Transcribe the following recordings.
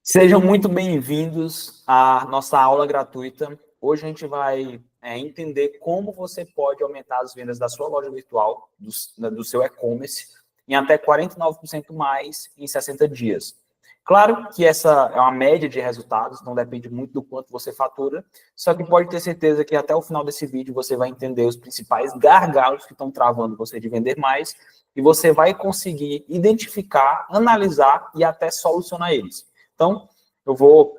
Sejam muito bem-vindos à nossa aula gratuita. Hoje a gente vai entender como você pode aumentar as vendas da sua loja virtual, do seu e-commerce, em até 49% mais em 60 dias. Claro que essa é uma média de resultados, não depende muito do quanto você fatura, só que pode ter certeza que até o final desse vídeo você vai entender os principais gargalos que estão travando você de vender mais e você vai conseguir identificar, analisar e até solucionar eles. Então, eu vou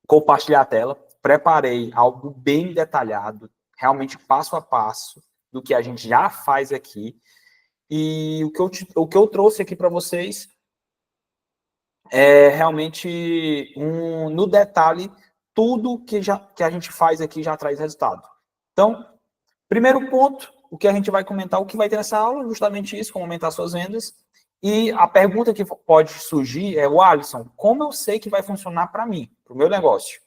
compartilhar a tela, preparei algo bem detalhado, realmente passo a passo, do que a gente já faz aqui, e o que eu trouxe aqui para vocês é realmente, no detalhe, tudo que a gente faz aqui já traz resultado. Então, primeiro ponto, o que a gente vai comentar, o que vai ter nessa aula, justamente isso, como aumentar suas vendas. E a pergunta que pode surgir é, Alisson, como eu sei que vai funcionar para mim, para o meu negócio?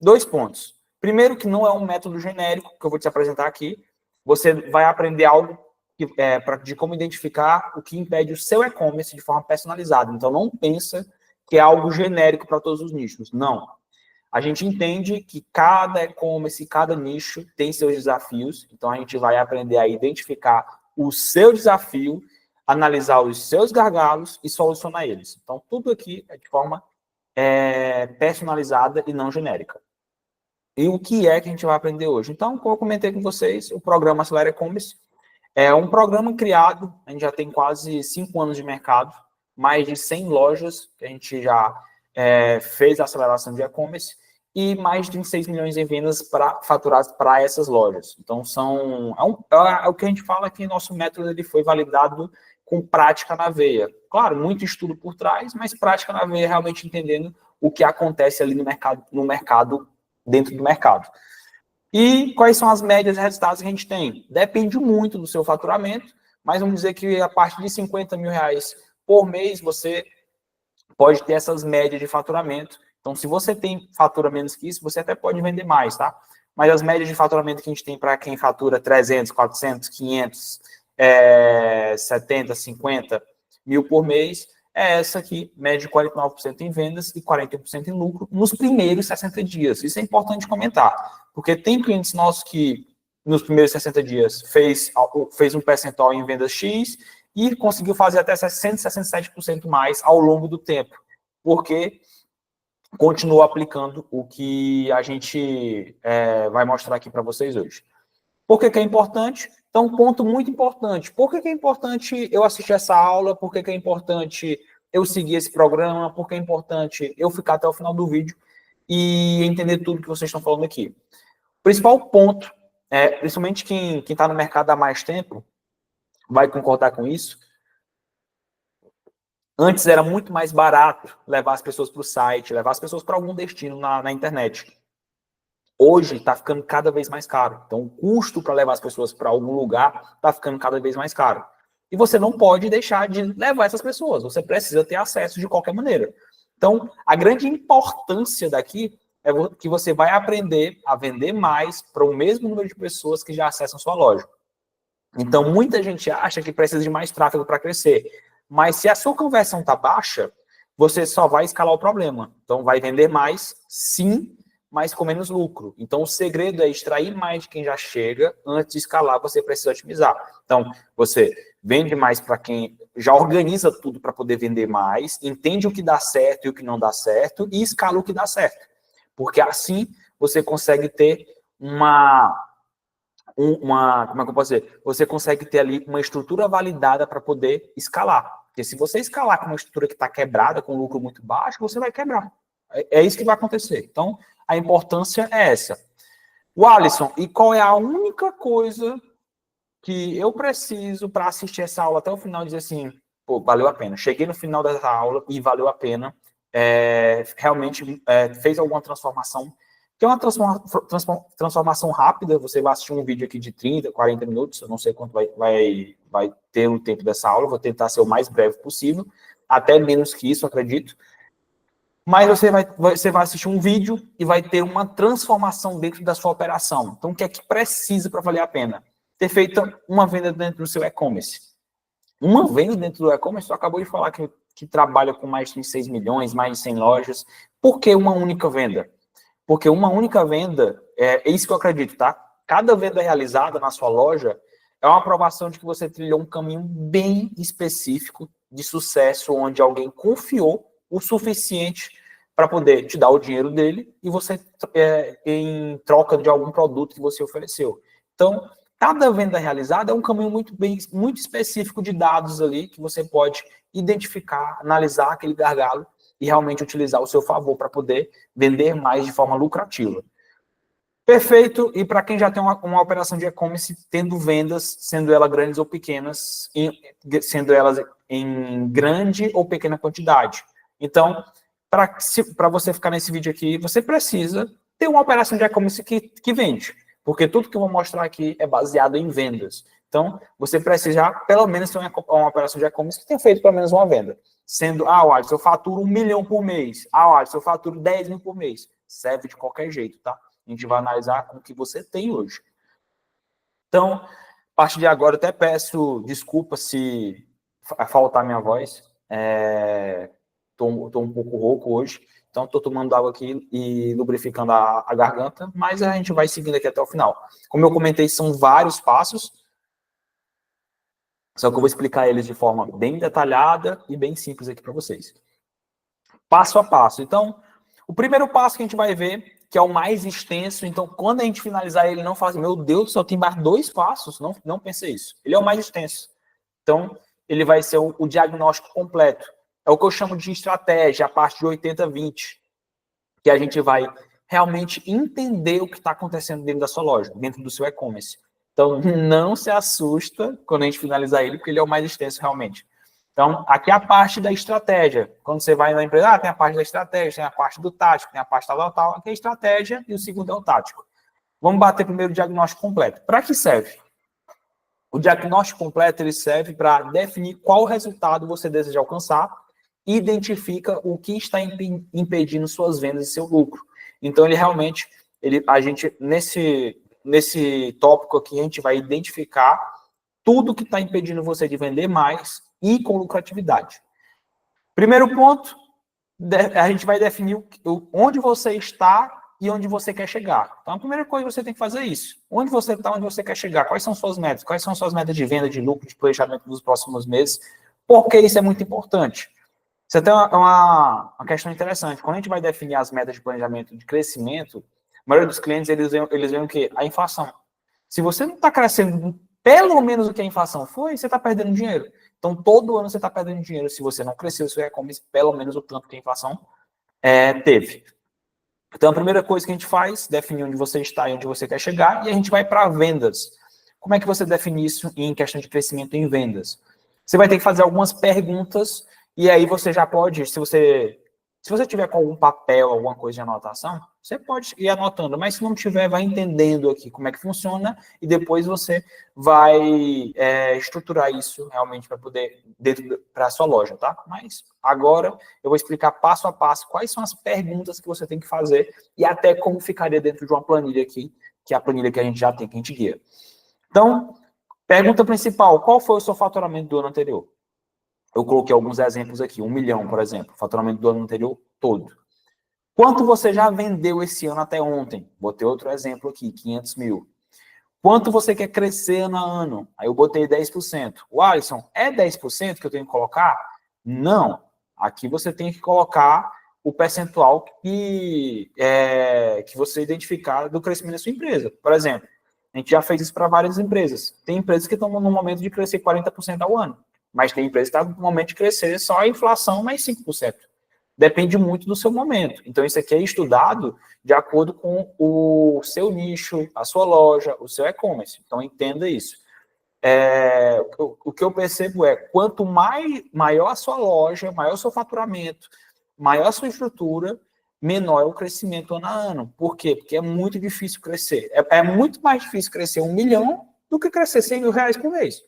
2 pontos. Primeiro, que não é um método genérico, que eu vou te apresentar aqui. Você vai aprender algo de como identificar o que impede o seu e-commerce de forma personalizada. Então, não pensa que é algo genérico para todos os nichos. Não. A gente entende que cada e-commerce, cada nicho tem seus desafios, então a gente vai aprender a identificar o seu desafio, analisar os seus gargalos e solucionar eles. Então, tudo aqui é de forma personalizada e não genérica. E o que é que a gente vai aprender hoje? Então, como eu comentei com vocês, o programa Acelera E-commerce é um programa criado, a gente já tem quase 5 anos de mercado, mais de 100 lojas que a gente já fez a aceleração de e-commerce e mais de 26 milhões em vendas faturadas para essas lojas. Então, é o que a gente fala que nosso método ele foi validado com prática na veia. Claro, muito estudo por trás, mas prática na veia, realmente entendendo o que acontece ali no mercado, dentro do mercado. E quais são as médias de resultados que a gente tem? Depende muito do seu faturamento, mas vamos dizer que a partir de R$50 mil por mês, você pode ter essas médias de faturamento. Então, se você fatura menos que isso, você até pode vender mais, tá? Mas as médias de faturamento que a gente tem para quem fatura 300, 400, 500, 70, 50 mil por mês, é essa aqui, média de 49% em vendas e 41% em lucro nos primeiros 60 dias. Isso é importante comentar, porque tem clientes nossos que nos primeiros 60 dias fez um percentual em vendas X e conseguiu fazer até 167% mais ao longo do tempo, porque continua aplicando o que a gente vai mostrar aqui para vocês hoje. Por que é importante? Então, um ponto muito importante. Por que é importante eu assistir essa aula? Por que é importante eu seguir esse programa? Por que é importante eu ficar até o final do vídeo e entender tudo que vocês estão falando aqui? O principal ponto, principalmente quem está no mercado há mais tempo, vai concordar com isso. Antes era muito mais barato levar as pessoas para o site, levar as pessoas para algum destino na internet. Hoje está ficando cada vez mais caro. Então, o custo para levar as pessoas para algum lugar está ficando cada vez mais caro. E você não pode deixar de levar essas pessoas. Você precisa ter acesso de qualquer maneira. Então, a grande importância daqui é que você vai aprender a vender mais para o mesmo número de pessoas que já acessam sua loja. Então, muita gente acha que precisa de mais tráfego para crescer. Mas se a sua conversão está baixa, você só vai escalar o problema. Então, vai vender mais, sim, mas com menos lucro. Então, o segredo é extrair mais de quem já chega. Antes de escalar, você precisa otimizar. Então, você vende mais para quem já organiza tudo para poder vender mais, entende o que dá certo e o que não dá certo e escala o que dá certo. Porque assim você consegue ter como é que eu posso dizer? Você consegue ter ali uma estrutura validada para poder escalar. Porque se você escalar com uma estrutura que está quebrada, com lucro muito baixo, você vai quebrar. É isso que vai acontecer. Então, a importância é essa. O Alisson, e qual é a única coisa que eu preciso para assistir essa aula até o final e dizer assim, pô, valeu a pena. Cheguei no final dessa aula e valeu a pena. Realmente fez alguma transformação. Que é uma transformação rápida. Você vai assistir um vídeo aqui de 30, 40 minutos. Eu não sei quanto vai ter o tempo dessa aula. Vou tentar ser o mais breve possível. Até menos que isso, acredito. Mas você vai assistir um vídeo e vai ter uma transformação dentro da sua operação. Então, o que é que precisa para valer a pena? Ter feito uma venda dentro do seu e-commerce. Uma venda dentro do e-commerce, você acabou de falar que que trabalha com mais de 6 milhões, mais de 100 lojas. Por que uma única venda? Porque uma única venda, é isso que eu acredito, tá? Cada venda realizada na sua loja é uma aprovação de que você trilhou um caminho bem específico de sucesso, onde alguém confiou o suficiente para poder te dar o dinheiro dele e você em troca de algum produto que você ofereceu. Então, cada venda realizada é um caminho muito específico de dados ali que você pode identificar, analisar aquele gargalo e realmente utilizar ao seu favor para poder vender mais de forma lucrativa. Perfeito. E para quem já tem uma operação de e-commerce, tendo vendas, sendo elas grandes ou pequenas, sendo elas em grande ou pequena quantidade. Então, para você ficar nesse vídeo aqui, você precisa ter uma operação de e-commerce que vende. Porque tudo que eu vou mostrar aqui é baseado em vendas. Então, você precisa pelo menos ter uma operação de e-commerce que tenha feito pelo menos uma venda. Sendo, Alisson, eu faturo 1 milhão por mês. Alisson, eu faturo 10 mil por mês. Serve de qualquer jeito, tá? A gente vai analisar com o que você tem hoje. Então, a partir de agora, eu até peço desculpa se faltar minha voz. Estou um pouco rouco hoje. Então, estou tomando água aqui e lubrificando a garganta, mas a gente vai seguindo aqui até o final. Como eu comentei, são vários passos, só que eu vou explicar eles de forma bem detalhada e bem simples aqui para vocês. Passo a passo. Então, o primeiro passo que a gente vai ver, que é o mais extenso, então, quando a gente finalizar ele, não faz, meu Deus, só tem mais 2 passos, não pense isso. Ele é o mais extenso. Então, ele vai ser o diagnóstico completo. É o que eu chamo de estratégia, a parte de 80-20, que a gente vai realmente entender o que está acontecendo dentro da sua loja, dentro do seu e-commerce. Então, não se assusta quando a gente finalizar ele, porque ele é o mais extenso realmente. Então, aqui é a parte da estratégia. Quando você vai na empresa, tem a parte da estratégia, tem a parte do tático, tem a parte tal. Aqui é a estratégia e o segundo é o tático. Vamos bater primeiro o diagnóstico completo. Para que serve? O diagnóstico completo ele serve para definir qual resultado você deseja alcançar e identifica o que está impedindo suas vendas e seu lucro. Então, ele realmente, a gente, nesse tópico aqui, a gente vai identificar tudo que está impedindo você de vender mais e com lucratividade. Primeiro ponto, a gente vai definir onde você está e onde você quer chegar. Então, a primeira coisa que você tem que fazer é isso. Onde você está, onde você quer chegar. Quais são suas metas? Quais são suas metas de venda, de lucro, de planejamento dos próximos meses? Por que isso é muito importante? Você tem uma questão interessante. Quando a gente vai definir as metas de planejamento de crescimento, a maioria dos clientes, eles veem o quê? A inflação. Se você não está crescendo pelo menos o que a inflação foi, você está perdendo dinheiro. Então, todo ano você está perdendo dinheiro se você não cresceu o seu e-commerce pelo menos o tanto que a inflação teve. Então, a primeira coisa que a gente faz, definir onde você está e onde você quer chegar, e a gente vai para vendas. Como é que você define isso em questão de crescimento em vendas? Você vai ter que fazer algumas perguntas, e aí você já pode, se você tiver com algum papel, alguma coisa de anotação, você pode ir anotando, mas se não tiver, vai entendendo aqui como é que funciona, e depois você vai estruturar isso realmente para poder, para a sua loja, tá? Mas agora eu vou explicar passo a passo quais são as perguntas que você tem que fazer e até como ficaria dentro de uma planilha aqui, que é a planilha que a gente já tem, que a gente guia. Então, pergunta principal, qual foi o seu faturamento do ano anterior? Eu coloquei alguns exemplos aqui, 1 milhão, por exemplo, faturamento do ano anterior todo. Quanto você já vendeu esse ano até ontem? Botei outro exemplo aqui, 500 mil. Quanto você quer crescer ano a ano? Aí eu botei 10%. O Alisson, é 10% que eu tenho que colocar? Não. Aqui você tem que colocar o percentual que você identificar do crescimento da sua empresa. Por exemplo, a gente já fez isso para várias empresas. Tem empresas que estão no momento de crescer 40% ao ano. Mas tem empresa que está no momento de crescer só a inflação mais 5%. Depende muito do seu momento. Então, isso aqui é estudado de acordo com o seu nicho, a sua loja, o seu e-commerce. Então, entenda isso. O que eu percebo é, quanto maior a sua loja, maior o seu faturamento, maior a sua estrutura, menor é o crescimento ano a ano. Por quê? Porque é muito difícil crescer. É muito mais difícil crescer 1 milhão do que crescer 100 mil reais por mês.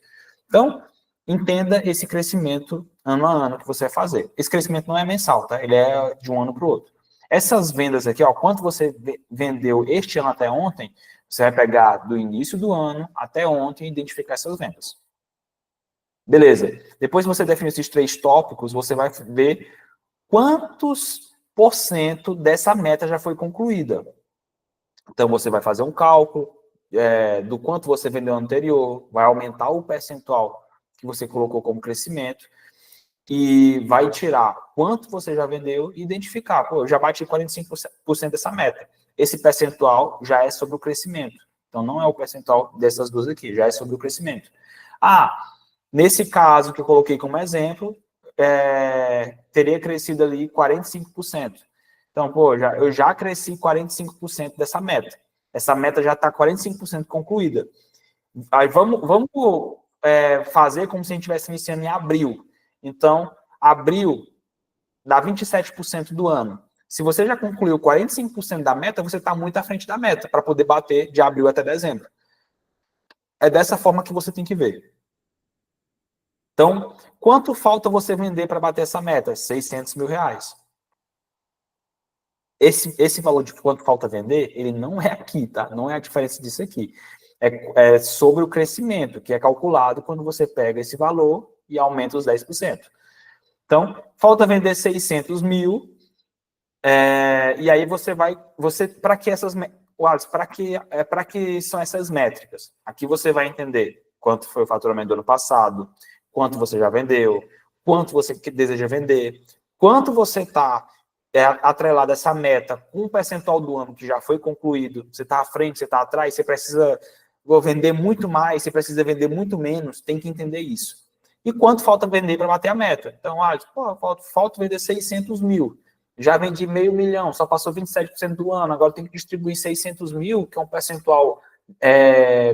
Então, entenda esse crescimento ano a ano que você vai fazer. Esse crescimento não é mensal, tá? Ele é de um ano para o outro. Essas vendas aqui, ó, quanto você vendeu este ano até ontem, você vai pegar do início do ano até ontem e identificar essas vendas. Beleza. Depois que você define esses 3 tópicos, você vai ver quantos por cento dessa meta já foi concluída. Então, você vai fazer um cálculo do quanto você vendeu no anterior, vai aumentar o percentual que você colocou como crescimento e vai tirar quanto você já vendeu e identificar. Pô, eu já bati 45% dessa meta. Esse percentual já é sobre o crescimento. Então, não é o percentual dessas duas aqui, já é sobre o crescimento. Nesse caso que eu coloquei como exemplo, teria crescido ali 45%. Então, pô, eu já cresci 45% dessa meta. Essa meta já está 45% concluída. Aí vamos fazer como se a gente estivesse iniciando em abril. Então, abril dá 27% do ano. Se você já concluiu 45% da meta, você está muito à frente da meta para poder bater de abril até dezembro. É dessa forma que você tem que ver. Então, quanto falta você vender para bater essa meta? 600 mil reais. Esse valor de quanto falta vender, ele não é aqui, tá? Não é a diferença disso aqui. É sobre o crescimento, que é calculado quando você pega esse valor e aumenta os 10%. Então, falta vender 600 mil, e aí para que essas, Wallace, para que são essas métricas? Aqui você vai entender quanto foi o faturamento do ano passado, quanto você já vendeu, quanto você deseja vender, quanto você está atrelado a essa meta com o percentual do ano que já foi concluído, você está à frente, você está atrás, você precisa vender muito mais, você precisa vender muito menos, tem que entender isso. E quanto falta vender para bater a meta? Então, falta vender 600 mil. Já vendi $500 mil, só passou 27% do ano, agora tem que distribuir 600 mil, que é um percentual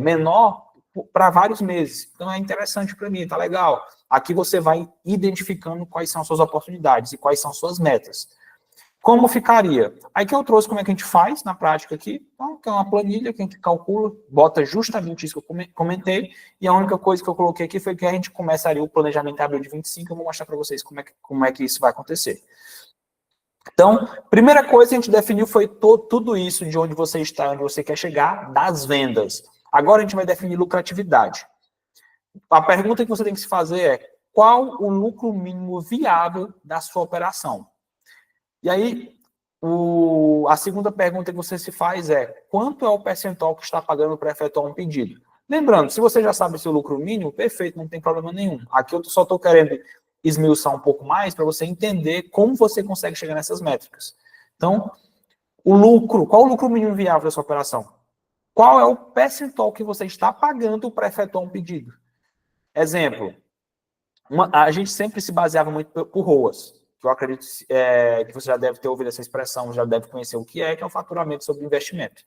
menor, para vários meses. Então, é interessante para mim, tá legal. Aqui você vai identificando quais são suas oportunidades e quais são suas metas. Como ficaria? Aí que eu trouxe como é que a gente faz na prática aqui, então, que é uma planilha que a gente calcula, bota justamente isso que eu comentei, e a única coisa que eu coloquei aqui foi que a gente começaria o planejamento em abril de 25, eu vou mostrar para vocês como é que isso vai acontecer. Então, primeira coisa que a gente definiu foi tudo isso de onde você está, onde você quer chegar, das vendas. Agora a gente vai definir lucratividade. A pergunta que você tem que se fazer é: qual o lucro mínimo viável da sua operação? E aí, a segunda pergunta que você se faz é: quanto é o percentual que está pagando para efetuar um pedido? Lembrando, se você já sabe seu lucro mínimo, perfeito, não tem problema nenhum. Aqui eu só estou querendo esmiuçar um pouco mais para você entender como você consegue chegar nessas métricas. Então, qual o lucro mínimo viável da sua operação? Qual é o percentual que você está pagando para efetuar um pedido? Exemplo, a gente sempre se baseava muito por ROAS, que eu acredito que você já deve ter ouvido essa expressão, já deve conhecer o que é o faturamento sobre investimento.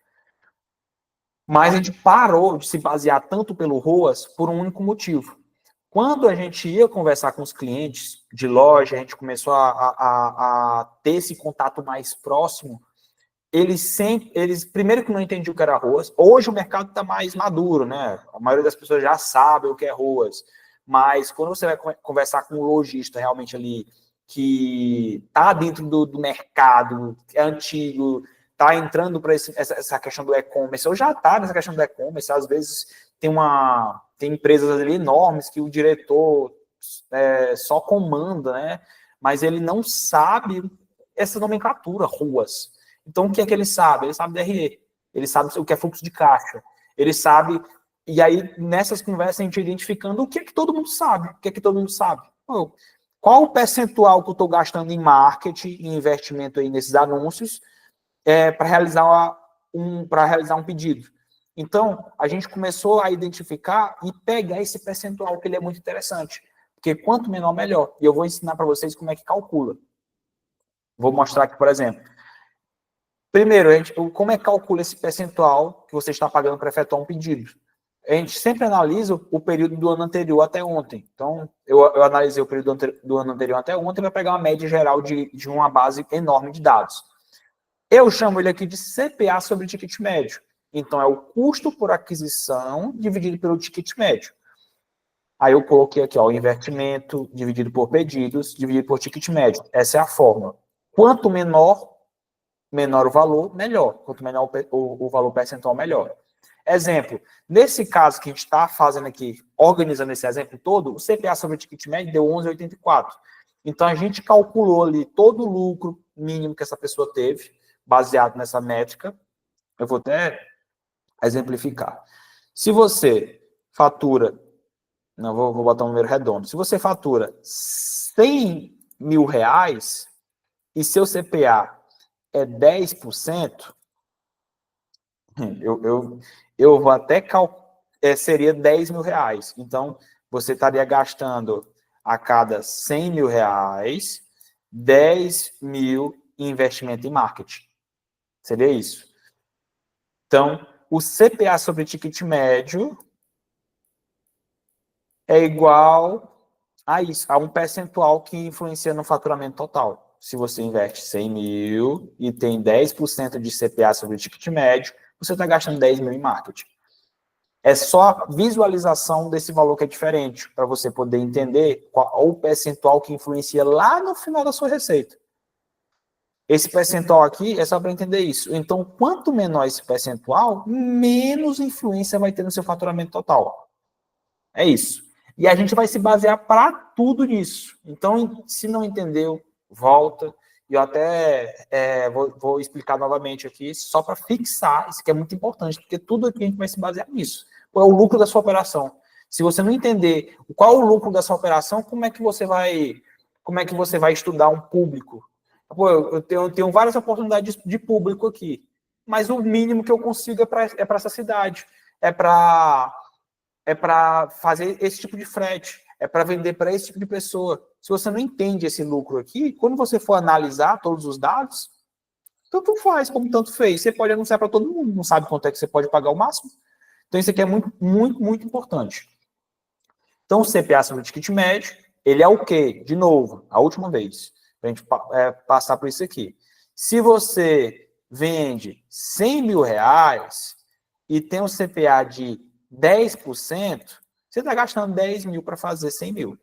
Mas a gente parou de se basear tanto pelo ROAS por um único motivo. Quando a gente ia conversar com os clientes de loja, a gente começou a ter esse contato mais próximo, eles primeiro que não entendiam o que era ROAS. Hoje o mercado está mais maduro, né? A maioria das pessoas já sabe o que é ROAS. Mas quando você vai conversar com um lojista realmente ali, que está dentro do mercado, é antigo, está entrando para essa questão do e-commerce, ou já está nessa questão do e-commerce, às vezes tem empresas ali enormes que o diretor só comanda, né? Mas ele não sabe essa nomenclatura, ROAS. Então, o que é que ele sabe? Ele sabe DRE, ele sabe o que é fluxo de caixa, ele sabe. E aí, nessas conversas, a gente identificando o que é que todo mundo sabe. O que é que todo mundo sabe? Qual o percentual que eu estou gastando em marketing, em investimento aí nesses anúncios, para realizar um pedido? Então, a gente começou a identificar e pegar esse percentual, que ele é muito interessante. Porque quanto menor, melhor. E eu vou ensinar para vocês como é que calcula. Vou mostrar aqui, por exemplo. Primeiro, como é que calcula esse percentual que você está pagando para efetuar um pedido? A gente sempre analisa o período do ano anterior até ontem. Então, eu analisei o período do ano anterior até ontem para pegar uma média geral de uma base enorme de dados. Eu chamo ele aqui de CPA sobre ticket médio. Então, é o custo por aquisição dividido pelo ticket médio. Aí eu coloquei aqui, ó, o investimento dividido por pedidos, dividido por ticket médio. Essa é a fórmula. Quanto menor o valor, melhor. Quanto menor o valor percentual, melhor. Exemplo, nesse caso que a gente está fazendo aqui, organizando esse exemplo todo, o CPA sobre o ticket médio deu 11,84. Então, a gente calculou ali todo o lucro mínimo que essa pessoa teve, baseado nessa métrica. Eu vou até exemplificar. Se você fatura, não vou botar um número redondo, se você fatura 100 mil reais e seu CPA é 10%, eu vou até seria 10 mil reais. Então, você estaria gastando a cada 100 mil reais, 10 mil em investimento em marketing. Seria isso. Então, o CPA sobre ticket médio é igual a isso, a um percentual que influencia no faturamento total. Se você investe 100 mil e tem 10% de CPA sobre o ticket médio, você está gastando 10 mil em marketing. É só a visualização desse valor que é diferente, para você poder entender qual o percentual que influencia lá no final da sua receita. Esse percentual aqui é só para entender isso. Então, quanto menor esse percentual, menos influência vai ter no seu faturamento total. É isso. E a gente vai se basear para tudo nisso. Então, se não entendeu, volta. E eu até vou explicar novamente aqui, só para fixar, isso que é muito importante, porque tudo aqui a gente vai se basear nisso. Qual é o lucro da sua operação? Se você não entender qual é o lucro da sua operação, como é que você vai estudar um público? Pô, eu tenho várias oportunidades de público aqui, mas o mínimo que eu consigo é para essa cidade, é para fazer esse tipo de frete, é para vender para esse tipo de pessoa. Se você não entende esse lucro aqui, quando você for analisar todos os dados, tanto faz como tanto fez. Você pode anunciar para todo mundo, não sabe quanto é que você pode pagar o máximo. Então, isso aqui é muito, muito, muito importante. Então, o CPA sobre o ticket médio, ele é o quê? De novo, a última vez, para a gente passar por isso aqui. Se você vende 100 mil reais e tem um CPA de 10%, você está gastando 10 mil para fazer 100 mil.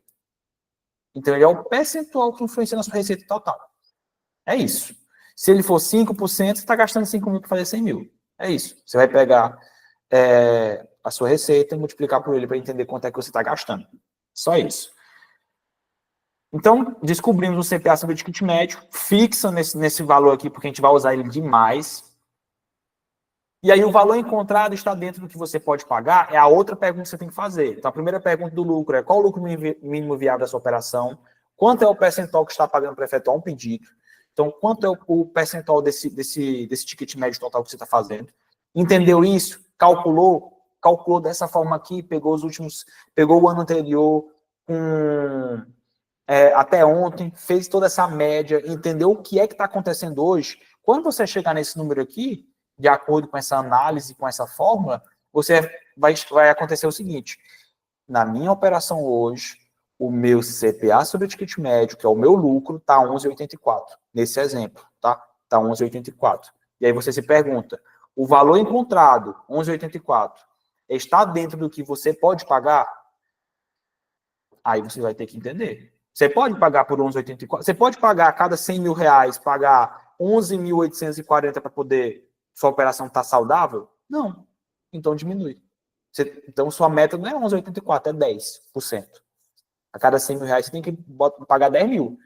Então, ele é o percentual que influencia na sua receita total. É isso. Se ele for 5%, você está gastando 5 mil para fazer 100 mil. É isso. Você vai pegar a sua receita e multiplicar por ele para entender quanto é que você está gastando. Só isso. Então, descobrimos o CPA sobre o ticket médio, fixa nesse valor aqui, porque a gente vai usar ele demais. E aí o valor encontrado está dentro do que você pode pagar, é a outra pergunta que você tem que fazer. Então, a primeira pergunta do lucro é qual o lucro mínimo viável da sua operação, quanto é o percentual que está pagando para efetuar um pedido, então, quanto é o percentual desse ticket médio total que você está fazendo. Entendeu isso? Calculou dessa forma aqui, pegou o ano anterior até ontem, fez toda essa média, entendeu o que é que está acontecendo hoje. Quando você chegar nesse número aqui, de acordo com essa análise, com essa fórmula, você vai acontecer o seguinte: na minha operação hoje, o meu CPA sobre o ticket médio, que é o meu lucro, está 11,84. Nesse exemplo, tá? Está 11,84. E aí você se pergunta, o valor encontrado, 11,84, está dentro do que você pode pagar? Aí você vai ter que entender. Você pode pagar por 11,84? Você pode pagar a cada 100 mil reais, pagar 11.840 para poder sua operação estar saudável? Não. Então diminui. Então sua meta não é 11,84, é 10%. A cada 100 mil reais você tem que pagar 10 mil.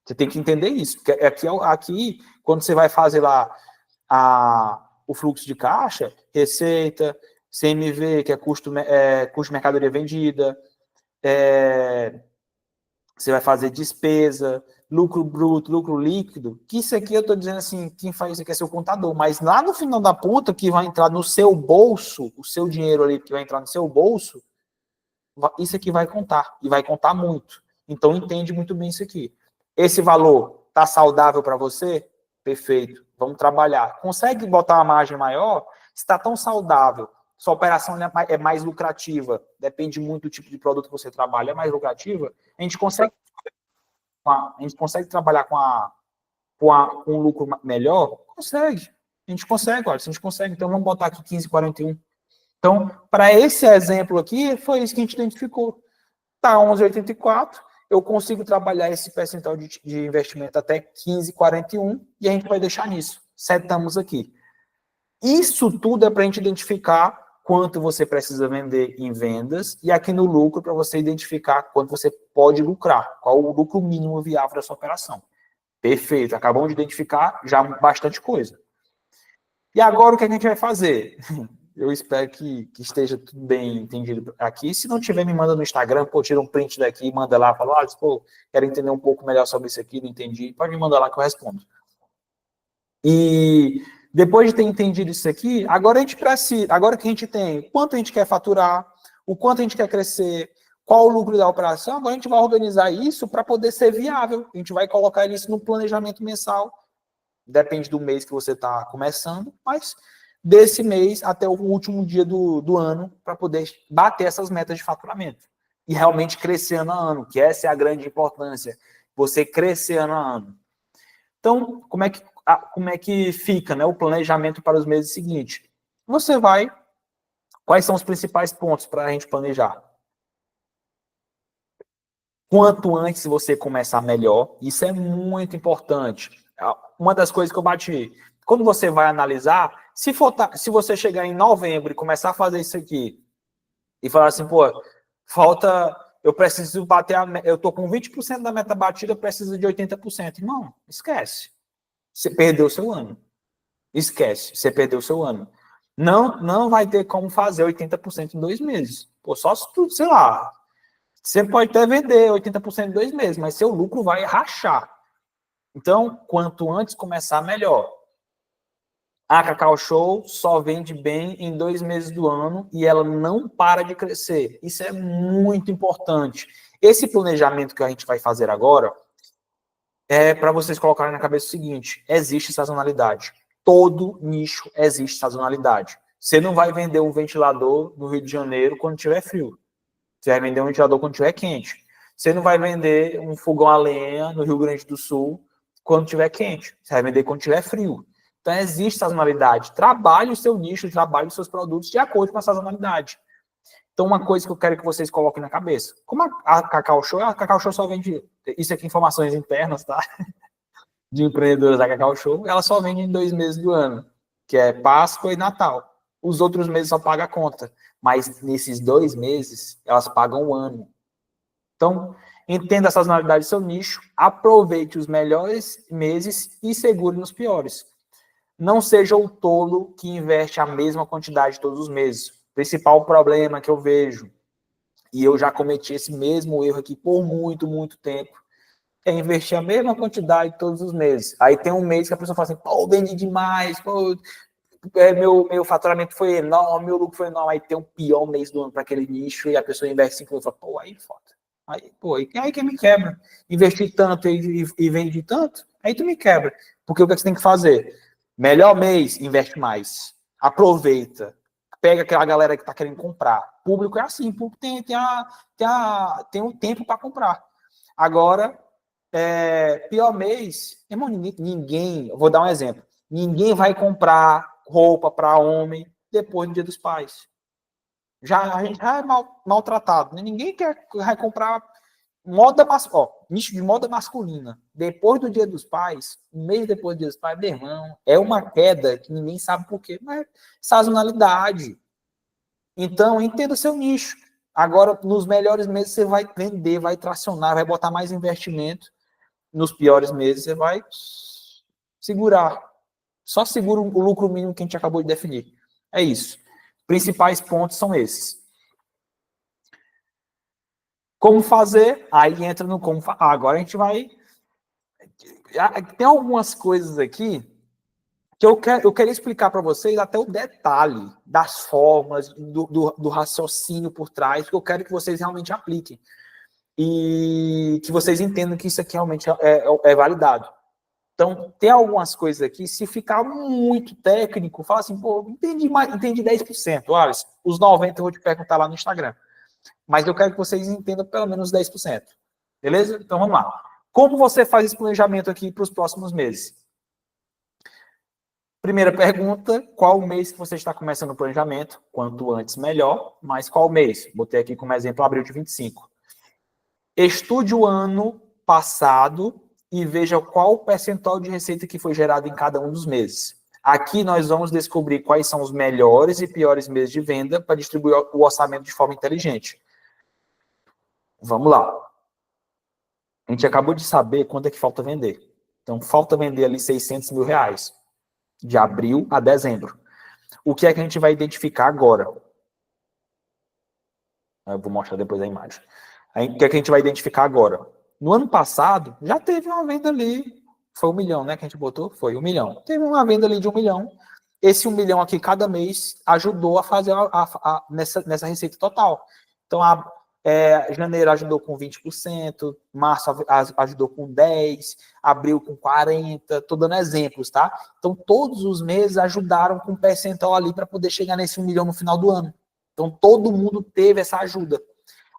Você tem que entender isso. Porque aqui quando você vai fazer lá o fluxo de caixa, receita, CMV, que é custo de mercadoria vendida, você vai fazer despesa, lucro bruto, lucro líquido, que isso aqui eu estou dizendo assim, quem faz isso aqui é seu contador, mas lá no final da ponta, que vai entrar no seu bolso, o seu dinheiro ali que vai entrar no seu bolso, isso aqui vai contar, e vai contar muito. Então, entende muito bem isso aqui. Esse valor está saudável para você? Perfeito, vamos trabalhar. Consegue botar uma margem maior? Se está tão saudável, sua operação é mais lucrativa, depende muito do tipo de produto que você trabalha, é mais lucrativa, a gente consegue trabalhar com um lucro melhor? Consegue. A gente consegue, olha, se a gente consegue, então vamos botar aqui 15,41. Então, para esse exemplo aqui, foi isso que a gente identificou. Está 11,84, eu consigo trabalhar esse percentual de investimento até 15,41 e a gente vai deixar nisso. Setamos aqui. Isso tudo é para a gente identificar quanto você precisa vender em vendas, e aqui no lucro, para você identificar quanto você pode lucrar, qual o lucro mínimo viável da sua operação. Perfeito, acabamos de identificar já bastante coisa. E agora o que a gente vai fazer? Eu espero que esteja tudo bem entendido aqui. Se não tiver, me manda no Instagram, pô, tira um print daqui, manda lá, fala, pô, quero entender um pouco melhor sobre isso aqui, não entendi. Pode me mandar lá que eu respondo. E depois de ter entendido isso aqui, agora a gente precisa, agora que a gente tem quanto a gente quer faturar, o quanto a gente quer crescer, qual o lucro da operação, agora a gente vai organizar isso para poder ser viável. A gente vai colocar isso no planejamento mensal. Depende do mês que você está começando, mas desse mês até o último dia do ano, para poder bater essas metas de faturamento. E realmente crescer ano a ano, que essa é a grande importância. Você crescer ano a ano. Então, como é que fica, né, o planejamento para os meses seguintes? Você vai... Quais são os principais pontos para a gente planejar? Quanto antes você começar, melhor. Isso é muito importante. Uma das coisas que eu bati, quando você vai analisar, se você chegar em novembro e começar a fazer isso aqui, e falar assim, pô, eu preciso bater eu tô com 20% da meta batida, eu preciso de 80%. Irmão, esquece. Você perdeu o seu ano. Esquece, você perdeu o seu ano. Não vai ter como fazer 80% em 2 meses. Pô, só se tu, sei lá, você pode até vender 80% em 2 meses, mas seu lucro vai rachar. Então, quanto antes começar, melhor. A Cacau Show só vende bem em 2 meses do ano e ela não para de crescer. Isso é muito importante. Esse planejamento que a gente vai fazer agora é para vocês colocarem na cabeça o seguinte: existe sazonalidade. Todo nicho existe sazonalidade. Você não vai vender um ventilador no Rio de Janeiro quando tiver frio. Você vai vender um ventilador quando tiver quente. Você não vai vender um fogão a lenha no Rio Grande do Sul quando tiver quente. Você vai vender quando tiver frio. Então, existe sazonalidade. Trabalhe o seu nicho, trabalhe os seus produtos de acordo com a sazonalidade. Então, uma coisa que eu quero que vocês coloquem na cabeça. Como a Cacau Show só vende... Isso aqui, informações internas, tá? De empreendedoras da Cacau Show, ela só vende em 2 meses do ano, que é Páscoa e Natal. Os outros meses só paga a conta. Mas nesses 2 meses, elas pagam o ano. Então, entenda a sazonalidade do seu nicho, aproveite os melhores meses e segure nos piores. Não seja o tolo que investe a mesma quantidade todos os meses. O principal problema que eu vejo, e eu já cometi esse mesmo erro aqui por muito, muito tempo, é investir a mesma quantidade todos os meses. Aí tem um mês que a pessoa fala assim, pô, vendi demais, pô, meu faturamento foi enorme, meu lucro foi enorme. Aí tem um pior mês do ano para aquele nicho e a pessoa investe 5 e fala, pô, aí foda. Aí, pô, aí quem me quebra? Investir tanto e vende tanto, aí tu me quebra. Porque o que você tem que fazer? Melhor mês, investe mais. Aproveita. Pega aquela galera que está querendo comprar. Público é assim, público tem um tempo para comprar. Agora, pior mês, irmão, ninguém, vou dar um exemplo, ninguém vai comprar roupa para homem depois do Dia dos Pais. A gente já é maltratado, né? Ninguém vai comprar nicho de moda masculina. Depois do Dia dos Pais, um mês depois do Dia dos Pais, meu irmão, é uma queda que ninguém sabe por quê, mas é sazonalidade. Então, entenda o seu nicho. Agora, nos melhores meses, você vai vender, vai tracionar, vai botar mais investimento. Nos piores meses, você vai segurar. Só segura o lucro mínimo que a gente acabou de definir. É isso. Principais pontos são esses. Como fazer? Aí entra no como fazer. Agora a gente vai... Tem algumas coisas aqui que eu quero explicar para vocês até o detalhe das formas, do raciocínio por trás, porque eu quero que vocês realmente apliquem. E que vocês entendam que isso aqui realmente é validado. Então, tem algumas coisas aqui, se ficar muito técnico, fala assim, pô, entendi 10%. Olha, os 90% eu vou te perguntar lá no Instagram. Mas eu quero que vocês entendam pelo menos 10%. Beleza? Então, vamos lá. Como você faz esse planejamento aqui para os próximos meses? Primeira pergunta, qual mês que você está começando o planejamento? Quanto antes, melhor. Mas qual mês? Botei aqui como exemplo abril de 25. Estude o ano passado e veja qual o percentual de receita que foi gerado em cada um dos meses. Aqui nós vamos descobrir quais são os melhores e piores meses de venda para distribuir o orçamento de forma inteligente. Vamos lá. A gente acabou de saber quanto é que falta vender. Então, falta vender ali R$600 mil, de abril a dezembro. O que é que a gente vai identificar agora? Eu vou mostrar depois a imagem. O que é que a gente vai identificar agora? No ano passado, já teve uma venda ali, foi 1 milhão, né, que a gente botou? Foi 1 milhão. Teve uma venda ali de 1 milhão. Esse 1 milhão aqui, cada mês, ajudou a fazer nessa receita total. Então, janeiro ajudou com 20%, março ajudou com 10%, abril com 40%, estou dando exemplos, tá? Então, todos os meses ajudaram com um percentual ali para poder chegar nesse 1 milhão no final do ano. Então, todo mundo teve essa ajuda.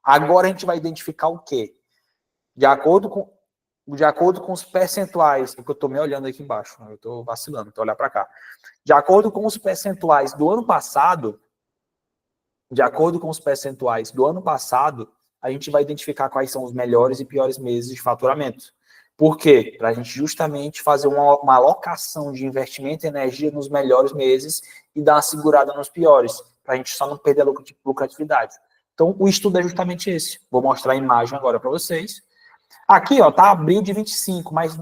Agora a gente vai identificar o quê? De acordo com os percentuais, porque eu estou me olhando aqui embaixo, eu estou vacilando, então olhar para cá. De acordo com os percentuais do ano passado, a gente vai identificar quais são os melhores e piores meses de faturamento. Por quê? Para a gente justamente fazer uma alocação de investimento e energia nos melhores meses e dar uma segurada nos piores, para a gente só não perder a lucratividade. Então, o estudo é justamente esse. Vou mostrar a imagem agora para vocês. Aqui, ó, tá abril de 25, mas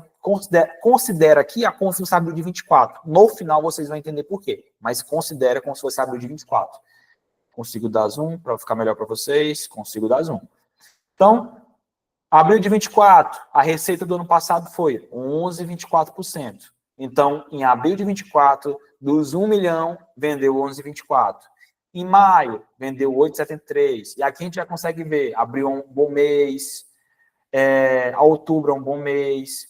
considera aqui como se fosse abril de 24. No final, vocês vão entender por quê. Mas considera como se fosse abril de 24. Consigo dar zoom para ficar melhor para vocês. Consigo dar zoom. Então, abril de 24, a receita do ano passado foi 11,24%. Então, em abril de 24, dos 1 milhão, vendeu 11,24%. Em maio, vendeu 8,73%. E aqui a gente já consegue ver, abril é um bom mês, outubro é um bom mês,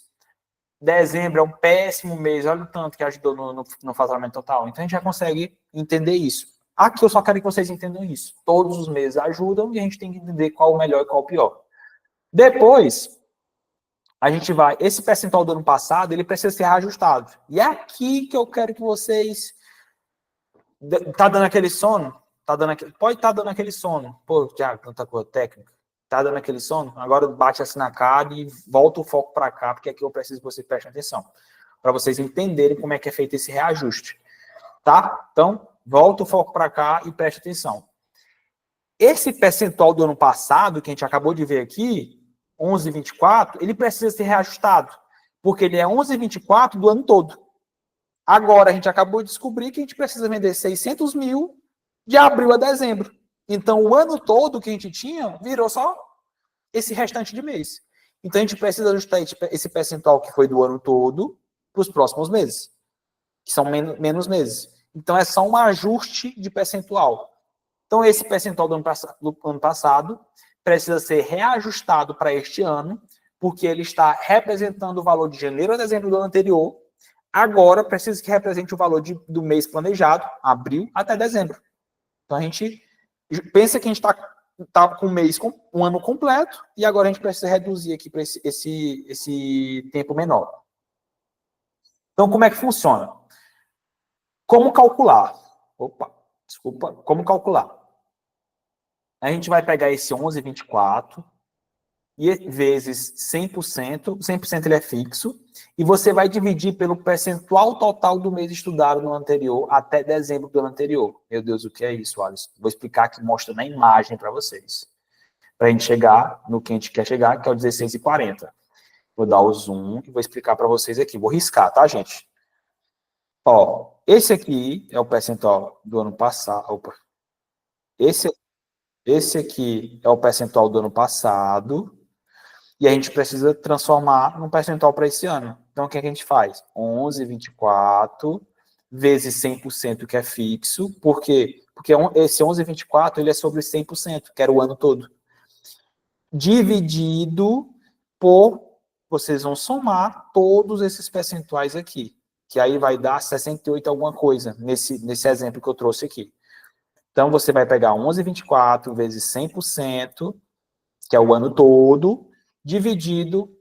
dezembro é um péssimo mês, olha o tanto que ajudou no faturamento total. Então, a gente já consegue entender isso. Aqui eu só quero que vocês entendam isso. Todos os meses ajudam e a gente tem que entender qual o melhor e qual o pior. Depois, a gente vai... Esse percentual do ano passado, ele precisa ser reajustado. E é aqui que eu quero que vocês... Tá dando aquele sono? Pode estar dando aquele sono. Pô, Thiago, tanta coisa técnica. Tá dando aquele sono? Agora bate assim na cara e volta o foco para cá, porque aqui eu preciso que vocês prestem atenção. Para vocês entenderem como é que é feito esse reajuste. Tá? Então, volta o foco para cá e preste atenção. Esse percentual do ano passado, que a gente acabou de ver aqui, 11,24, ele precisa ser reajustado, porque ele é 11,24 do ano todo. Agora, a gente acabou de descobrir que a gente precisa vender 600 mil de abril a dezembro. Então, o ano todo que a gente tinha virou só esse restante de mês. Então, a gente precisa ajustar esse percentual que foi do ano todo para os próximos meses, que são menos meses. Então, é só um ajuste de percentual. Então, esse percentual do ano passado precisa ser reajustado para este ano, porque ele está representando o valor de janeiro a dezembro do ano anterior. Agora, precisa que represente o valor do mês planejado, abril até dezembro. Então, a gente pensa que a gente está com um ano completo, e agora a gente precisa reduzir aqui para esse tempo menor. Então, como é que funciona? Como calcular? Como calcular? A gente vai pegar esse 11,24 e vezes 100%, 100% ele é fixo, e você vai dividir pelo percentual total do mês estudado no anterior até dezembro do ano anterior. Meu Deus, o que é isso, Alisson? Vou explicar aqui, mostra na imagem para vocês. Para a gente chegar no que a gente quer chegar, que é o 16,40. Vou dar o zoom e vou explicar para vocês aqui. Vou riscar, tá, gente? Ó, esse aqui é o percentual do ano passado. Opa. Esse aqui é o percentual do ano passado. E a gente precisa transformar num percentual para esse ano. Então, o que a gente faz? 11,24 vezes 100%, que é fixo. Por quê? Porque esse 11,24 ele é sobre 100%, que era o ano todo. Dividido por... Vocês vão somar todos esses percentuais aqui. Que aí vai dar 68 alguma coisa, nesse exemplo que eu trouxe aqui. Então, você vai pegar 11,24 vezes 100%, que é o ano todo, dividido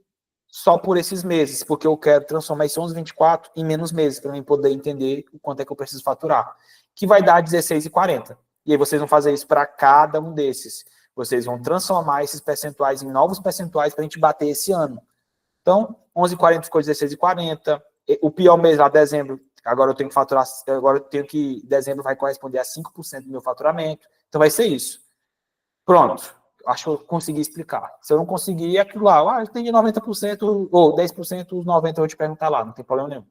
só por esses meses, porque eu quero transformar esse 11,24 em menos meses, para eu poder entender o quanto é que eu preciso faturar, que vai dar 16,40. E aí vocês vão fazer isso para cada um desses. Vocês vão transformar esses percentuais em novos percentuais para a gente bater esse ano. Então, 11,40 ficou 16,40. O pior mês lá, dezembro, agora eu tenho que faturar, agora eu tenho que, dezembro vai corresponder a 5% do meu faturamento, então vai ser isso. Pronto, acho que eu consegui explicar. Se eu não conseguir, é aquilo lá, eu tenho 90% ou 10%, os 90% eu vou te perguntar lá, não tem problema nenhum.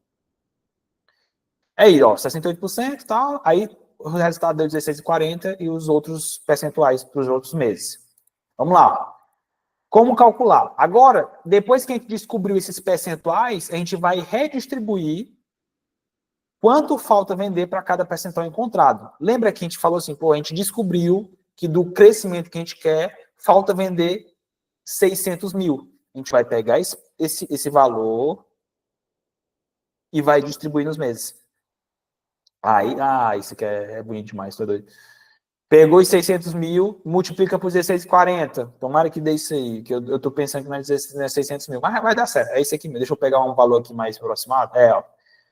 É aí, ó, 68% e tal, aí o resultado deu 16,40 e os outros percentuais para os outros meses. Vamos lá. Como calcular? Agora, depois que a gente descobriu esses percentuais, a gente vai redistribuir quanto falta vender para cada percentual encontrado. Lembra que a gente falou assim, pô, a gente descobriu que do crescimento que a gente quer, falta vender 600 mil. A gente vai pegar esse valor e vai distribuir nos meses. Aí, isso aqui é bonito demais, tô doido. Pegou os 600 mil, multiplica por 16,40. Tomara que dê isso aí, que eu tô pensando que não é 600 mil, mas vai dar certo. É isso aqui mesmo. Deixa eu pegar um valor aqui mais aproximado. Ó.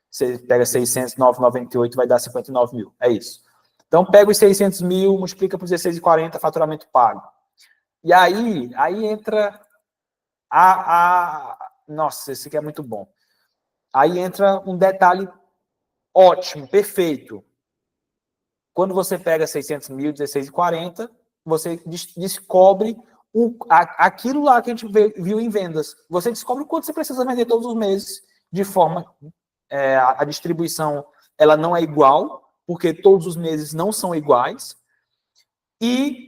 Você pega 600, 998, vai dar 59 mil. É isso. Então, pega os 600 mil, multiplica por 16,40, faturamento pago. E aí entra Nossa, esse aqui é muito bom. Aí entra um detalhe ótimo, perfeito. Quando você pega 600 mil, 16,40, você descobre aquilo lá que a gente viu em vendas. Você descobre o quanto você precisa vender todos os meses, de forma... a distribuição ela não é igual, porque todos os meses não são iguais. E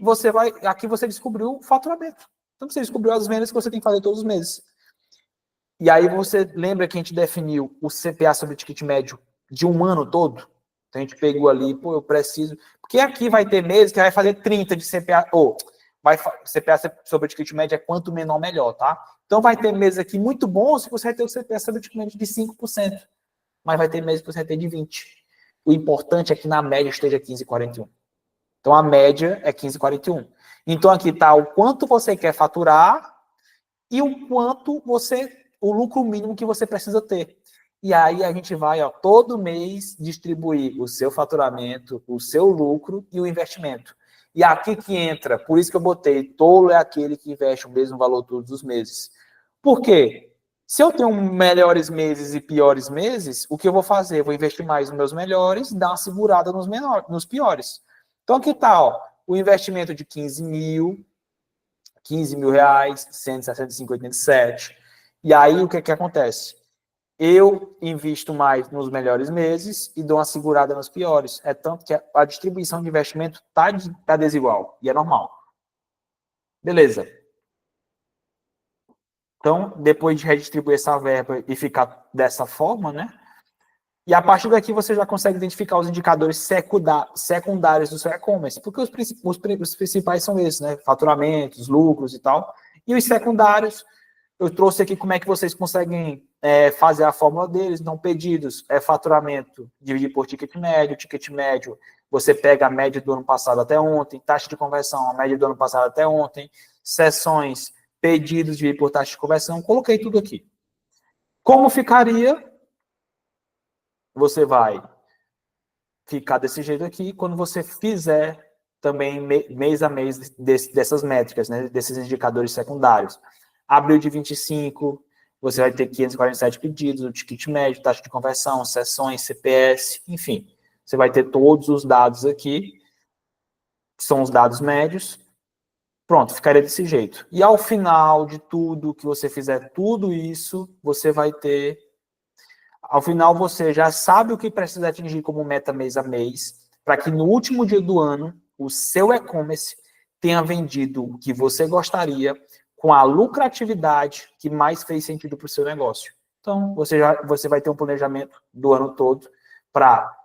aqui você descobriu o faturamento. Então você descobriu as vendas que você tem que fazer todos os meses. E aí você lembra que a gente definiu o CPA sobre o ticket médio de um ano todo? Então a gente pegou ali, pô, eu preciso... Porque aqui vai ter meses que vai fazer 30 de CPA, CPA sobre o ticket médio é quanto menor, melhor, tá? Então vai ter meses aqui muito bons que você vai ter o CPA sobre o ticket médio de 5%, mas vai ter meses que você vai ter de 20%. O importante é que na média esteja 15,41. Então a média é 15,41. Então aqui está o quanto você quer faturar e o quanto o lucro mínimo que você precisa ter. E aí a gente vai, todo mês distribuir o seu faturamento, o seu lucro e o investimento. E aqui que entra, por isso que eu botei, tolo é aquele que investe o mesmo valor todos os meses. Por quê? Se eu tenho melhores meses e piores meses, o que eu vou fazer? Eu vou investir mais nos meus melhores e dar uma segurada nos piores. Então aqui está, o investimento de 15 mil reais, 165,87. E aí o que acontece? Eu invisto mais nos melhores meses e dou uma segurada nos piores. É tanto que a distribuição de investimento tá desigual, e é normal. Beleza. Então, depois de redistribuir essa verba e ficar dessa forma, né? E a partir daqui você já consegue identificar os indicadores secundários do seu e-commerce, porque os principais são esses, né? Faturamentos, lucros e tal. E os secundários, eu trouxe aqui como é que vocês conseguem fazer a fórmula deles. Então, pedidos é faturamento dividido por ticket médio, você pega a média do ano passado até ontem, taxa de conversão, a média do ano passado até ontem, sessões, pedidos dividido por taxa de conversão, coloquei tudo aqui. Como ficaria? Você vai ficar desse jeito aqui quando você fizer também mês a mês dessas métricas, né, desses indicadores secundários. Abril de 25, você vai ter 547 pedidos, o ticket médio, taxa de conversão, sessões, CPS, enfim. Você vai ter todos os dados aqui, que são os dados médios. Pronto, ficaria desse jeito. E ao final de tudo, que você fizer tudo isso, você vai ter... Ao final, você já sabe o que precisa atingir como meta mês a mês, para que no último dia do ano, o seu e-commerce tenha vendido o que você gostaria, com a lucratividade que mais fez sentido para o seu negócio. Então, você vai ter um planejamento do ano todo para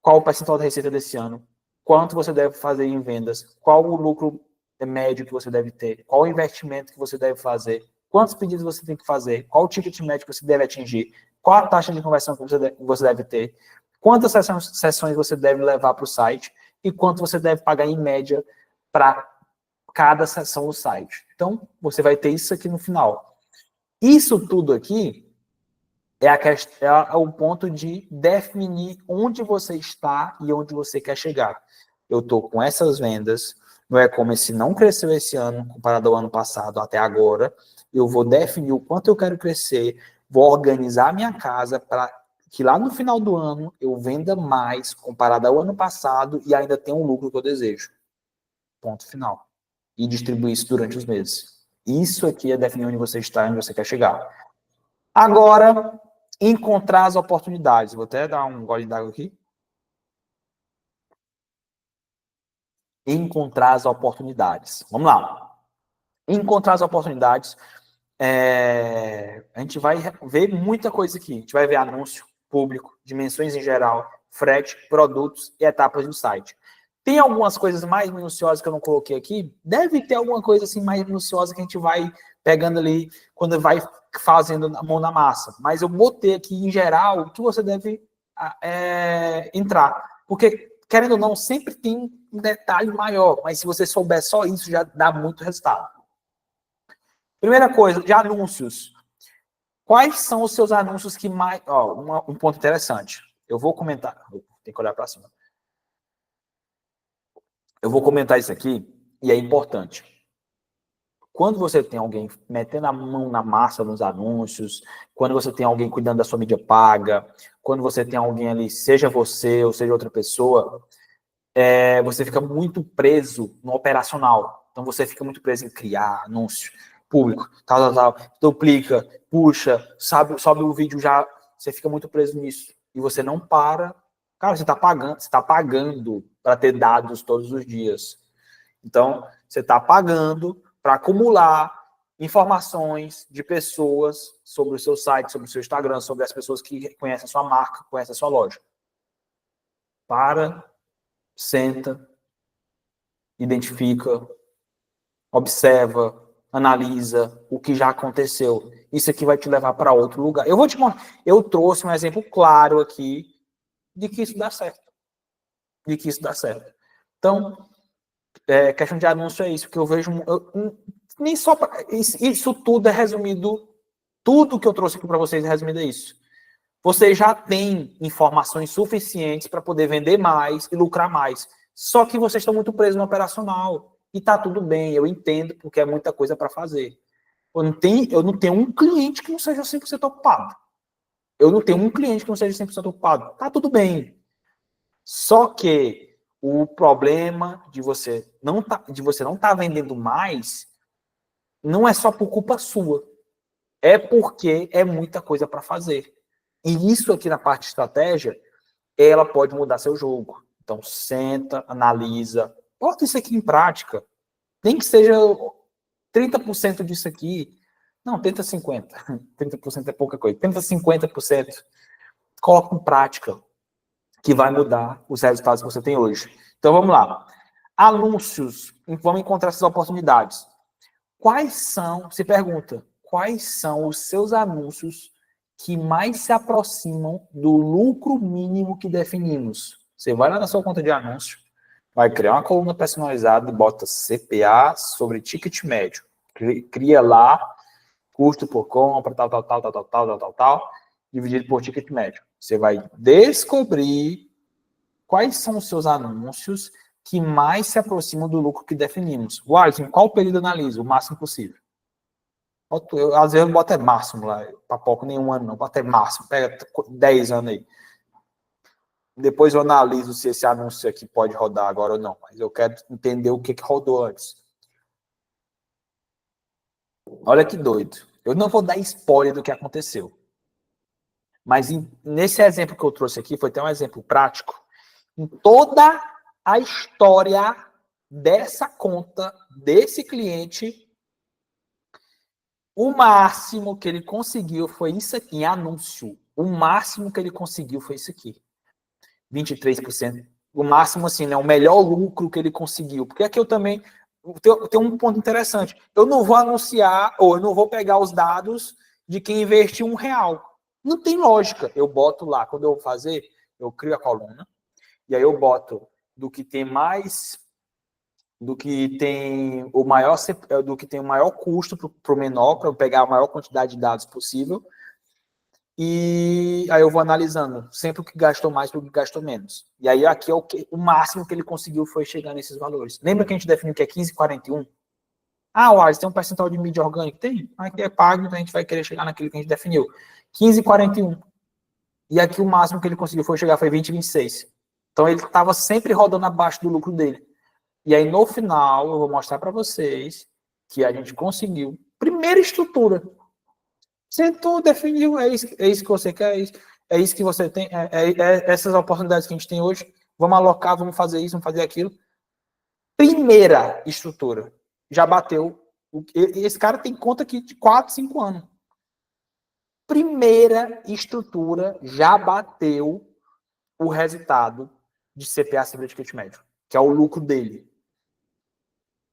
qual o percentual da receita desse ano, quanto você deve fazer em vendas, qual o lucro médio que você deve ter, qual o investimento que você deve fazer, quantos pedidos você tem que fazer, qual o ticket médio que você deve atingir, qual a taxa de conversão que você deve ter, quantas sessões você deve levar para o site e quanto você deve pagar em média para cada sessão do site. Então, você vai ter isso aqui no final. Isso tudo aqui é o ponto de definir onde você está e onde você quer chegar. Eu estou com essas vendas, meu e-commerce não cresceu esse ano, comparado ao ano passado até agora, eu vou definir o quanto eu quero crescer, vou organizar a minha casa para que lá no final do ano eu venda mais comparado ao ano passado e ainda tenha um lucro que eu desejo. Ponto final. E distribuir isso durante os meses. Isso aqui é definir onde você está e onde você quer chegar. Agora, encontrar as oportunidades. Vou até dar um gole d'água aqui. Encontrar as oportunidades. Vamos lá. Encontrar as oportunidades. A gente vai ver muita coisa aqui. A gente vai ver anúncio público, dimensões em geral, frete, produtos e etapas do site. Tem algumas coisas mais minuciosas que eu não coloquei aqui? Deve ter alguma coisa assim mais minuciosa que a gente vai pegando ali quando vai fazendo a mão na massa. Mas eu botei aqui, em geral, o que você deve entrar. Porque, querendo ou não, sempre tem um detalhe maior. Mas se você souber só isso, já dá muito resultado. Primeira coisa, de anúncios. Quais são os seus anúncios que mais... um ponto interessante. Eu vou comentar. Tem que olhar para cima. Eu vou comentar isso aqui e é importante. Quando você tem alguém metendo a mão na massa nos anúncios, quando você tem alguém cuidando da sua mídia paga, quando você tem alguém ali, seja você ou seja outra pessoa, você fica muito preso no operacional. Então você fica muito preso em criar anúncio público, tal, duplica, puxa, sobe o vídeo já, você fica muito preso nisso. E você não para. Cara, você está pagando para ter dados todos os dias. Então, você está pagando para acumular informações de pessoas sobre o seu site, sobre o seu Instagram, sobre as pessoas que conhecem a sua marca, conhecem a sua loja. Para, senta, identifica, observa, analisa o que já aconteceu. Isso aqui vai te levar para outro lugar. Eu vou te mostrar. Eu trouxe um exemplo claro aqui de que isso dá certo. Então, questão de anúncio é isso, que eu vejo... nem só... Isso tudo é resumido... Tudo que eu trouxe aqui para vocês é resumido a isso. Você já tem informações suficientes para poder vender mais e lucrar mais. Só que vocês estão muito presos no operacional. E tá tudo bem, eu entendo, porque é muita coisa para fazer. Eu não tenho um cliente que não seja 100% ocupado. Eu não tenho um cliente que não seja 100% ocupado. Tá tudo bem. Só que o problema de você não tá vendendo mais não é só por culpa sua. É porque é muita coisa para fazer. E isso aqui na parte de estratégia, ela pode mudar seu jogo. Então, senta, analisa, bota isso aqui em prática. Nem que seja 30% disso aqui. Não, tenta 50%. 30% é pouca coisa. Tenta 50%. Coloca em prática, que vai mudar os resultados que você tem hoje. Então, vamos lá. Anúncios. Vamos encontrar essas oportunidades. Se pergunta, quais são os seus anúncios que mais se aproximam do lucro mínimo que definimos? Você vai lá na sua conta de anúncio, vai criar uma coluna personalizada e bota CPA sobre ticket médio. Cria lá custo por compra, tal, dividido por ticket médio. Você vai descobrir quais são os seus anúncios que mais se aproximam do lucro que definimos. Wallace, em qual período analisa? O máximo possível. Às vezes eu boto até máximo lá, papoco nenhum ano não, boto até máximo, pega 10 anos aí. Depois eu analiso se esse anúncio aqui pode rodar agora ou não, mas eu quero entender o que rodou antes. Olha que doido. Eu não vou dar spoiler do que aconteceu. Mas nesse exemplo que eu trouxe aqui, foi até um exemplo prático, em toda a história dessa conta, desse cliente, o máximo que ele conseguiu foi isso aqui, em anúncio. O máximo que ele conseguiu foi isso aqui. 23%. O máximo, assim, né? O melhor lucro que ele conseguiu. Porque aqui eu também... Tem um ponto interessante. Eu não vou anunciar, ou eu não vou pegar os dados de quem investiu R$1. Não tem lógica. Eu boto lá, quando eu vou fazer, eu crio a coluna, e aí eu boto do que tem mais... do que tem o maior custo para o menor, para eu pegar a maior quantidade de dados possível. E aí eu vou analisando sempre o que gastou mais para o que gastou menos. E aí aqui é o máximo que ele conseguiu foi chegar nesses valores. Lembra que a gente definiu que é 15,41? Ah, Wallace, tem um percentual de mídia orgânica? Tem. Aqui é pago, então a gente vai querer chegar naquilo que a gente definiu. 15,41. E aqui o máximo que ele conseguiu foi 20, 26. Então ele estava sempre rodando abaixo do lucro dele. E aí no final eu vou mostrar para vocês que a gente conseguiu. Primeira estrutura. Sentou, definiu, é isso que você quer, é isso que você tem, essas oportunidades que a gente tem hoje. Vamos alocar, vamos fazer isso, vamos fazer aquilo. Primeira estrutura. Já bateu. Esse cara tem conta aqui de 4, 5 anos. Primeira estrutura já bateu o resultado de CPA sobre ticket médio, que é o lucro dele.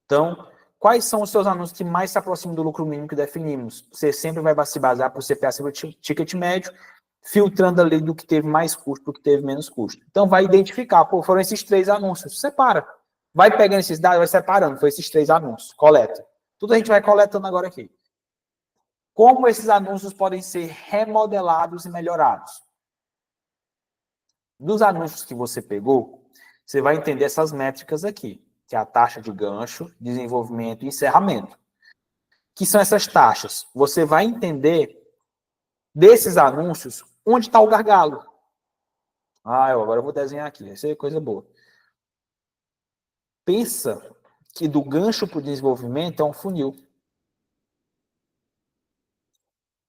Então, quais são os seus anúncios que mais se aproximam do lucro mínimo que definimos? Você sempre vai se basear por CPA sobre ticket médio, filtrando ali do que teve mais custo, do que teve menos custo. Então, vai identificar, pô, foram esses 3 anúncios. Separa. Vai pegando esses dados, vai separando. Foi esses 3 anúncios. Coleta. Tudo a gente vai coletando agora aqui. Como esses anúncios podem ser remodelados e melhorados? Dos anúncios que você pegou, você vai entender essas métricas aqui, que é a taxa de gancho, desenvolvimento e encerramento. Que são essas taxas? Você vai entender desses anúncios onde está o gargalo. Agora eu vou desenhar aqui, vai ser coisa boa. Pensa que do gancho para o desenvolvimento é um funil.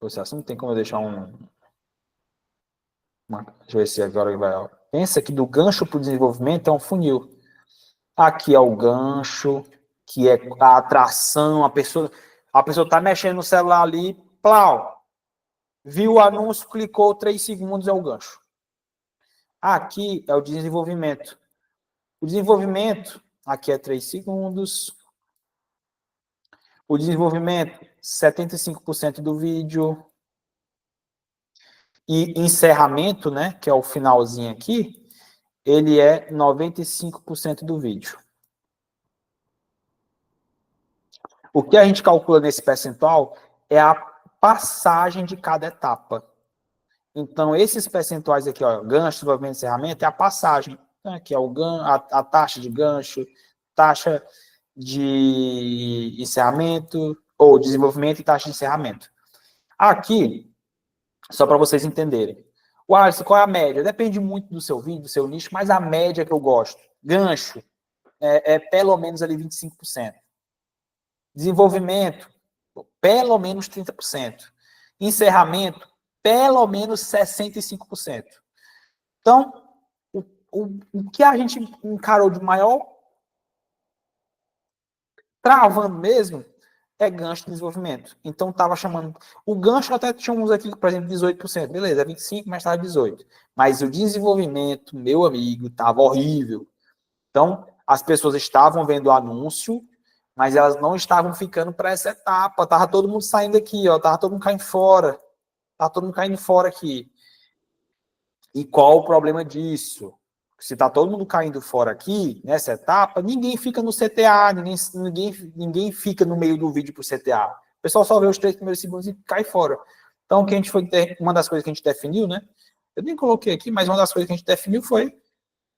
Assim não tem como eu deixar deixa eu ver se agora vai. Pensa que do gancho para o desenvolvimento é um funil. Aqui é o gancho, que é a atração, a pessoa está mexendo no celular ali, plau, viu o anúncio, clicou, 3 segundos é o gancho. Aqui é o desenvolvimento. O desenvolvimento, aqui é 3 segundos. O desenvolvimento, 75% do vídeo. E encerramento, né, que é o finalzinho aqui, ele é 95% do vídeo. O que a gente calcula nesse percentual é a passagem de cada etapa. Então, esses percentuais aqui, ó, gancho, desenvolvimento e encerramento, é a passagem. Né, que é a taxa de gancho, taxa de encerramento, ou desenvolvimento e taxa de encerramento. Aqui, só para vocês entenderem. O Alisson, qual é a média? Depende muito do seu vídeo, do seu nicho, mas a média que eu gosto. Gancho é pelo menos ali 25%. Desenvolvimento, pelo menos 30%. Encerramento, pelo menos 65%. Então, o que a gente encarou de maior travando mesmo é gancho de desenvolvimento. Então, estava chamando... O gancho até chamamos aqui, por exemplo, 18%. Beleza, é 25%, mas estava 18%. Mas o desenvolvimento, meu amigo, estava horrível. Então, as pessoas estavam vendo o anúncio, mas elas não estavam ficando para essa etapa. Estava todo mundo saindo aqui, ó. Estava todo mundo caindo fora. Estava todo mundo caindo fora aqui. E qual o problema disso? Se está todo mundo caindo fora aqui, nessa etapa, ninguém fica no CTA, ninguém fica no meio do vídeo para o CTA. O pessoal só vê os 3 primeiros segundos e cai fora. Então, o que a gente uma das coisas que a gente definiu, né? Eu nem coloquei aqui, mas uma das coisas que a gente definiu foi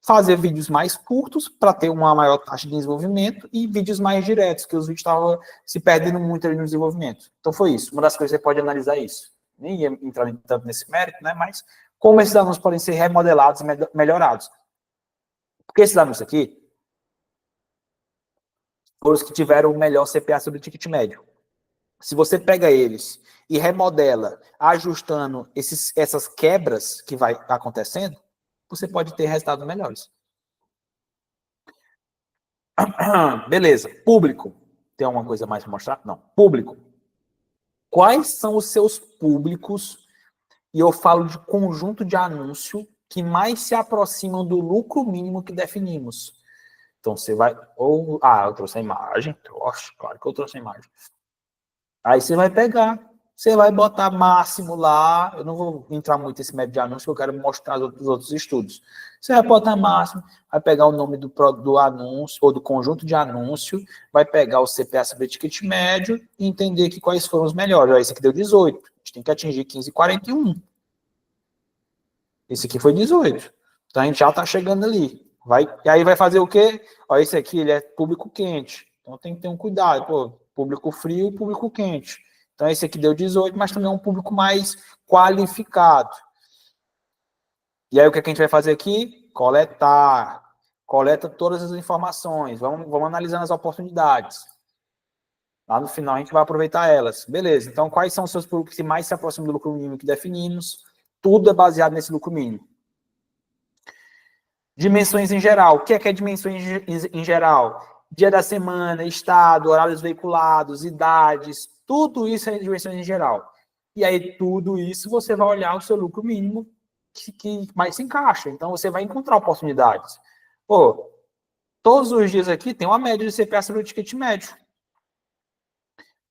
fazer vídeos mais curtos para ter uma maior taxa de desenvolvimento e vídeos mais diretos, que os vídeos estavam se perdendo muito ali no desenvolvimento. Então, foi isso. Uma das coisas que você pode analisar isso. Nem ia entrar tanto nesse mérito, né? Mas como esses anúncios podem ser remodelados e melhorados. Porque esses anúncios aqui foram os que tiveram o melhor CPA sobre o ticket médio. Se você pega eles e remodela, ajustando essas quebras que vai acontecendo, você pode ter resultados melhores. Beleza. Público. Tem alguma coisa mais para mostrar? Não. Público. Quais são os seus públicos? E eu falo de conjunto de anúncio que mais se aproximam do lucro mínimo que definimos. Então, você vai... eu trouxe a imagem. Claro que eu trouxe a imagem. Aí você vai pegar, você vai botar máximo lá. Eu não vou entrar muito nesse método de anúncio, porque eu quero mostrar os outros estudos. Você vai botar máximo, vai pegar o nome do anúncio, ou do conjunto de anúncio, vai pegar o CPA sobre ticket médio e entender que quais foram os melhores. Esse aqui deu 18. A gente tem que atingir 15,41. Esse aqui foi 18. Então a gente já está chegando ali. E aí vai fazer o quê? Ó, esse aqui ele é público quente. Então tem que ter um cuidado. Pô, público frio, público quente. Então esse aqui deu 18, mas também é um público mais qualificado. E aí, o que a gente vai fazer aqui? Coletar. Coleta todas as informações. Vamos analisando as oportunidades. Lá no final, a gente vai aproveitar elas. Beleza. Então, quais são os seus produtos que mais se aproximam do lucro mínimo que definimos? Tudo é baseado nesse lucro mínimo. Dimensões em geral. O que é dimensões em geral? Dia da semana, estado, horários veiculados, idades, tudo isso é dimensões em geral. E aí, tudo isso, você vai olhar o seu lucro mínimo que mais se encaixa. Então, você vai encontrar oportunidades. Pô, todos os dias aqui tem uma média de CPA sobre o ticket médio.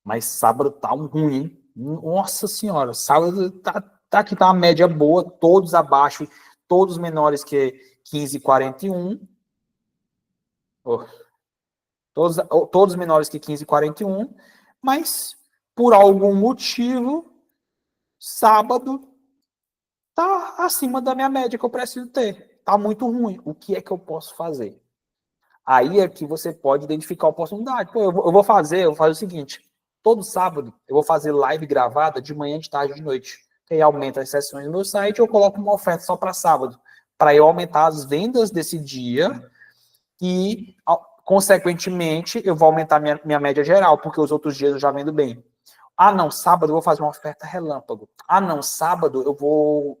Mas sábado tá um ruim, hein? Nossa senhora, sábado tá aqui, tá uma média boa, todos abaixo, todos menores que 15,41. Oh, todos menores que 15,41, mas por algum motivo, sábado tá acima da minha média que eu preciso ter. Tá muito ruim. O que é que eu posso fazer? Aí é que você pode identificar a oportunidade. Pô, eu vou fazer o seguinte: todo sábado eu vou fazer live gravada de manhã, de tarde, de noite. Aí aumenta as sessões no meu site, eu coloco uma oferta só para sábado, para eu aumentar as vendas desse dia e, consequentemente, eu vou aumentar minha média geral, porque os outros dias eu já vendo bem. Ah, não, sábado eu vou fazer uma oferta relâmpago. Ah, não, sábado eu vou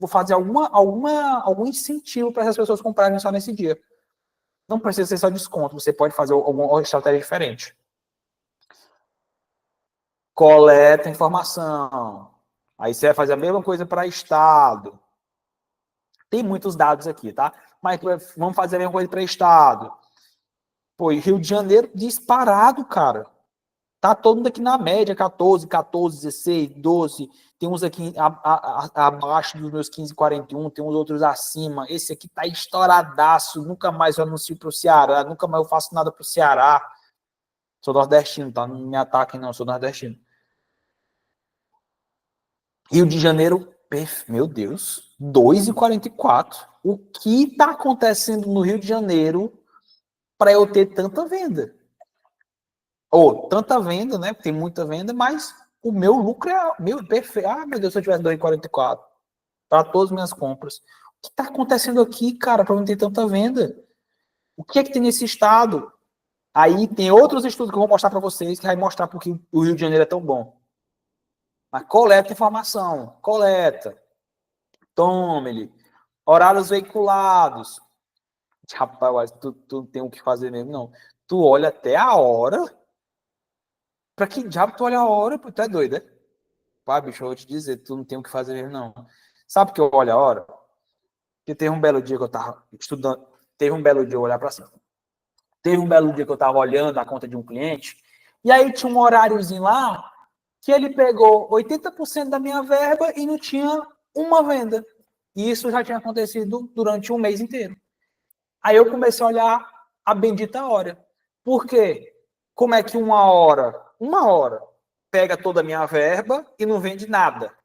fazer algum incentivo para essas pessoas comprarem só nesse dia. Não precisa ser só desconto, você pode fazer alguma estratégia diferente. Coleta informação. Aí você vai fazer a mesma coisa para estado. Tem muitos dados aqui, tá? Mas vamos fazer a mesma coisa para estado. Pô, Rio de Janeiro disparado, cara. Tá todo mundo aqui na média, 14, 16, 12. Tem uns aqui abaixo dos meus 15,41, tem uns outros acima. Esse aqui tá estouradaço. Nunca mais eu anuncio pro Ceará, nunca mais eu faço nada pro Ceará. Sou nordestino, tá? Não me ataquem, não, sou nordestino. Rio de Janeiro, meu Deus, 2,44. O que está acontecendo no Rio de Janeiro para eu ter tanta venda? Ou tanta venda, né? Tem muita venda, mas o meu lucro é meu perfeito. Ah, meu Deus, se eu tivesse 2,44 para todas as minhas compras. O que está acontecendo aqui, cara, para não ter tanta venda? O que é que tem nesse estado? Aí tem outros estudos que eu vou mostrar para vocês que vai mostrar porque o Rio de Janeiro é tão bom. Mas coleta informação, coleta. Tome-lhe. Horários veiculados. Rapaz, tu não tem o que fazer mesmo, não. Tu olha até a hora. Pra que diabo tu olha a hora? Pô, tu é doido, né? Pá, bicho, eu vou te dizer, tu não tem o que fazer mesmo, não. Sabe que eu olho a hora? Porque teve um belo dia que eu tava estudando. Teve um belo dia eu olhar pra cima. Teve um belo dia que eu tava olhando a conta de um cliente. E aí tinha um horáriozinho lá que ele pegou 80% da minha verba e não tinha uma venda. E isso já tinha acontecido durante um mês inteiro. Aí eu comecei a olhar a bendita hora. Por quê? Como é que uma hora, pega toda a minha verba e não vende nada?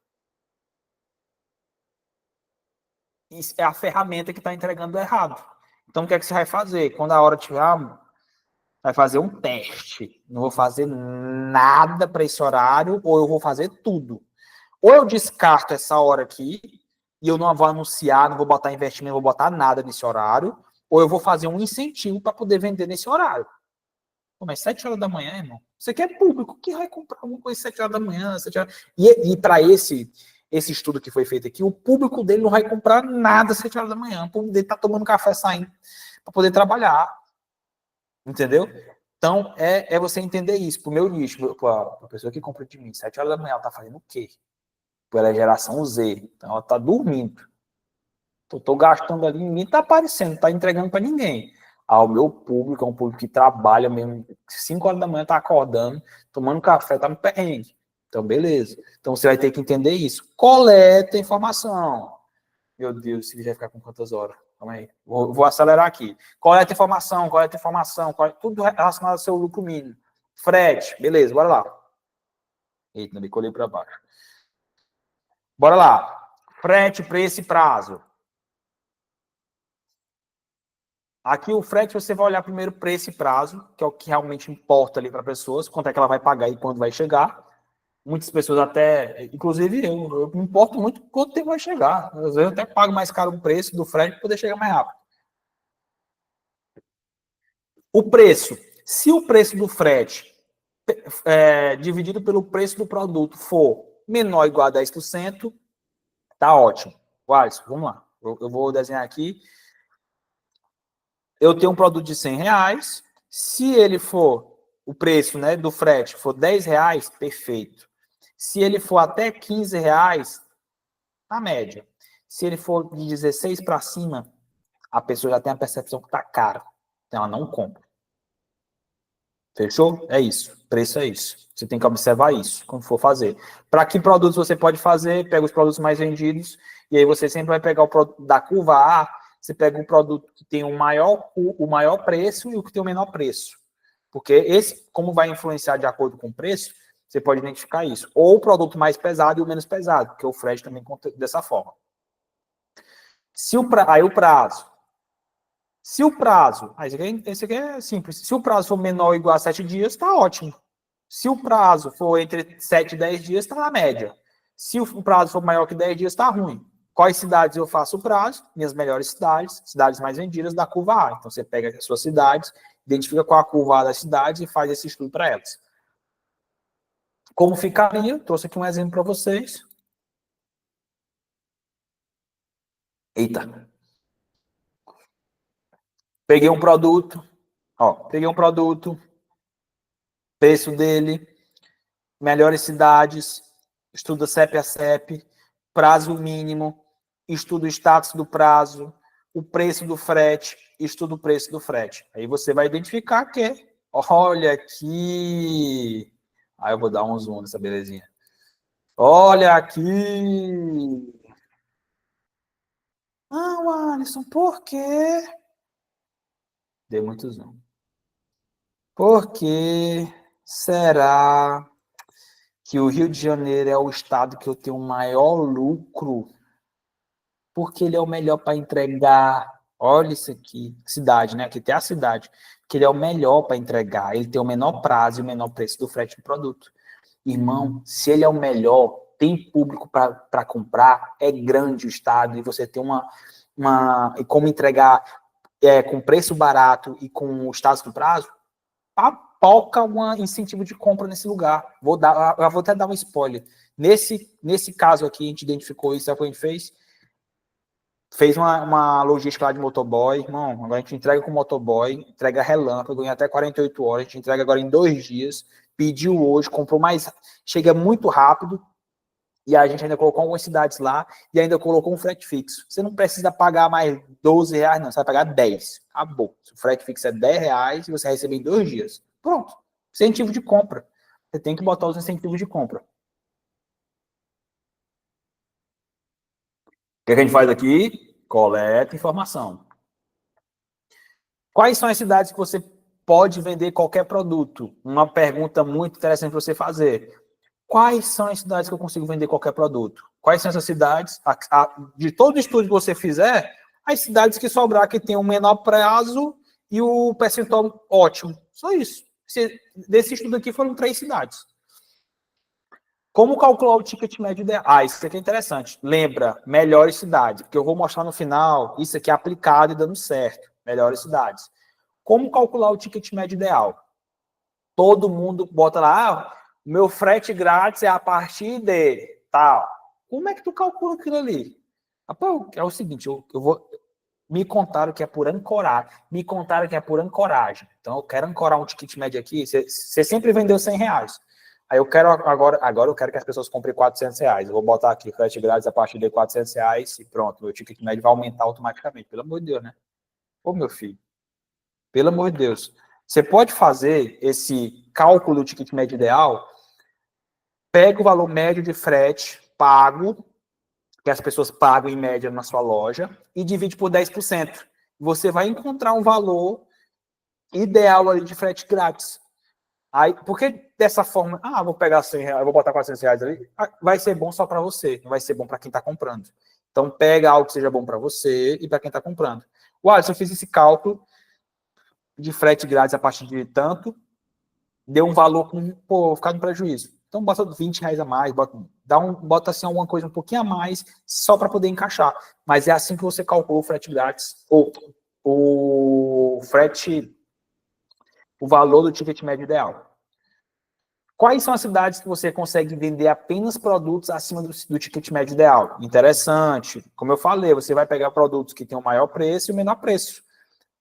Isso é a ferramenta que está entregando errado. Então, o que é que você vai fazer? Quando a hora tiver, vai fazer um teste. Não vou fazer nada para esse horário, ou eu vou fazer tudo. Ou eu descarto essa hora aqui, e eu não vou anunciar, não vou botar investimento, não vou botar nada nesse horário, ou eu vou fazer um incentivo para poder vender nesse horário. Pô, mas 7 horas da manhã, irmão? Você quer público? Quem vai comprar alguma coisa 7 horas da manhã? 7 horas... E para esse estudo que foi feito aqui, o público dele não vai comprar nada 7 horas da manhã. O público dele tá tomando café saindo para poder trabalhar. Entendeu? Então, é você entender isso. Pro meu nicho, para a pessoa que compra de mim, 7 horas da manhã, ela tá fazendo o quê? Ela é geração Z. Então, ela tá dormindo. Tô gastando ali, ninguém tá aparecendo, tá entregando para ninguém. O meu público é um público que trabalha mesmo, 5 horas da manhã tá acordando, tomando café, tá no perrengue. Então, beleza. Então, você vai ter que entender isso. Coleta informação. Meu Deus, esse vídeo vai ficar com quantas horas? Calma aí. Vou acelerar aqui. Coleta informação, tudo relacionado ao seu lucro mínimo. Frete, beleza, bora lá. Eita, me colei para baixo. Bora lá. Frete, preço e prazo. Aqui o frete você vai olhar primeiro preço e prazo, que é o que realmente importa ali para a pessoa, quanto é que ela vai pagar e quando vai chegar. Muitas pessoas até, inclusive eu me importo muito quanto tempo vai chegar. Às vezes eu até pago mais caro o preço do frete para poder chegar mais rápido. O preço. Se o preço do frete dividido pelo preço do produto for menor ou igual a 10%, tá ótimo. Alisson, vamos lá. Eu vou desenhar aqui. Eu tenho um produto de R$100. Se ele for, o preço, né, do frete for R$10, perfeito. Se ele for até R$15, a média. Se ele for de 16 para cima, a pessoa já tem a percepção que tá caro. Então ela não compra. Fechou? É isso. Preço é isso. Você tem que observar isso quando for fazer. Para que produtos você pode fazer? Pega os produtos mais vendidos e aí você sempre vai pegar o produto da curva A. Você pega um produto que tem o maior preço e o que tem o menor preço. Porque esse, como vai influenciar de acordo com o preço, você pode identificar isso. Ou o produto mais pesado e o menos pesado, porque o frete também conta dessa forma. Aí o prazo. Se o prazo, esse aqui é simples, se o prazo for menor ou igual a 7 dias, está ótimo. Se o prazo for entre 7 e 10 dias, está na média. Se o prazo for maior que 10 dias, está ruim. Quais cidades eu faço o prazo? Minhas melhores cidades, cidades mais vendidas da curva A. Então, você pega as suas cidades, identifica qual a curva A das cidades e faz esse estudo para elas. Como ficaria? Trouxe aqui um exemplo para vocês. Eita. Peguei um produto, preço dele, melhores cidades, estuda CEP a CEP, prazo mínimo, estuda o status do prazo, o preço do frete, estuda o preço do frete. Aí você vai identificar que, olha aqui, aí eu vou dar um zoom nessa belezinha. Olha aqui. Não, Alisson, por quê? Dei muito zoom. Por que será que o Rio de Janeiro é o estado que eu tenho maior lucro? Porque ele é o melhor para entregar. Olha isso aqui, cidade, né? Aqui tem a cidade, que ele é o melhor para entregar. Ele tem o menor prazo e o menor preço do frete do produto. Irmão, se ele é o melhor, tem público para comprar, é grande o estado e você tem e como entregar com preço barato e com o status do prazo, papoca um incentivo de compra nesse lugar. Eu vou até dar um spoiler. Nesse caso aqui, a gente identificou isso, sabe o que a gente fez? Fez uma logística lá de motoboy, irmão, agora a gente entrega com motoboy, entrega relâmpago em até 48 horas, a gente entrega agora em 2 dias, pediu hoje, comprou mais, chega muito rápido, e a gente ainda colocou algumas cidades lá, e ainda colocou um frete fixo. Você não precisa pagar mais R$12, não, você vai pagar 10. Acabou. O frete fixo é R$10 e você recebe em 2 dias. Pronto. Incentivo de compra. Você tem que botar os incentivos de compra. O que a gente faz aqui? Coleta informação. Quais são as cidades que você pode vender qualquer produto? Uma pergunta muito interessante para você fazer. Quais são as cidades que eu consigo vender qualquer produto? Quais são essas cidades? De todo estudo que você fizer, as cidades que sobrar que tem o menor prazo e o percentual ótimo. Só isso. Desse estudo aqui foram 3 cidades. Como calcular o ticket médio ideal? Isso aqui é interessante. Lembra, melhores cidades, porque eu vou mostrar no final, isso aqui é aplicado e dando certo. Melhores cidades. Como calcular o ticket médio ideal? Todo mundo bota lá, meu frete grátis é a partir de tal. Como é que tu calcula aquilo ali? É o seguinte, eu vou... Me contaram que é por ancoragem. Então, eu quero ancorar um ticket médio aqui. Você sempre vendeu R$100. Aí eu quero agora eu quero que as pessoas comprem R$400. Eu vou botar aqui frete grátis a partir de R$400 e pronto. Meu ticket médio vai aumentar automaticamente. Pelo amor de Deus, né? Ô, meu filho. Pelo amor de Deus. Você pode fazer esse cálculo do ticket médio ideal, pega o valor médio de frete pago, que as pessoas pagam em média na sua loja, e divide por 10%. Você vai encontrar um valor ideal ali de frete grátis. Aí, porque dessa forma, vou pegar R$100, vou botar R$400 ali, vai ser bom só para você, não vai ser bom para quem está comprando. Então, pega algo que seja bom para você e para quem está comprando. Alisson, eu fiz esse cálculo de frete grátis a partir de tanto, deu um valor com, vou ficar no prejuízo. Então, bota R$20 a mais, bota assim alguma coisa um pouquinho a mais, só para poder encaixar. Mas é assim que você calcula o frete grátis, ou o frete, o valor do ticket médio ideal. Quais são as cidades que você consegue vender apenas produtos acima do ticket médio ideal? Interessante. Como eu falei, você vai pegar produtos que têm o maior preço e o menor preço.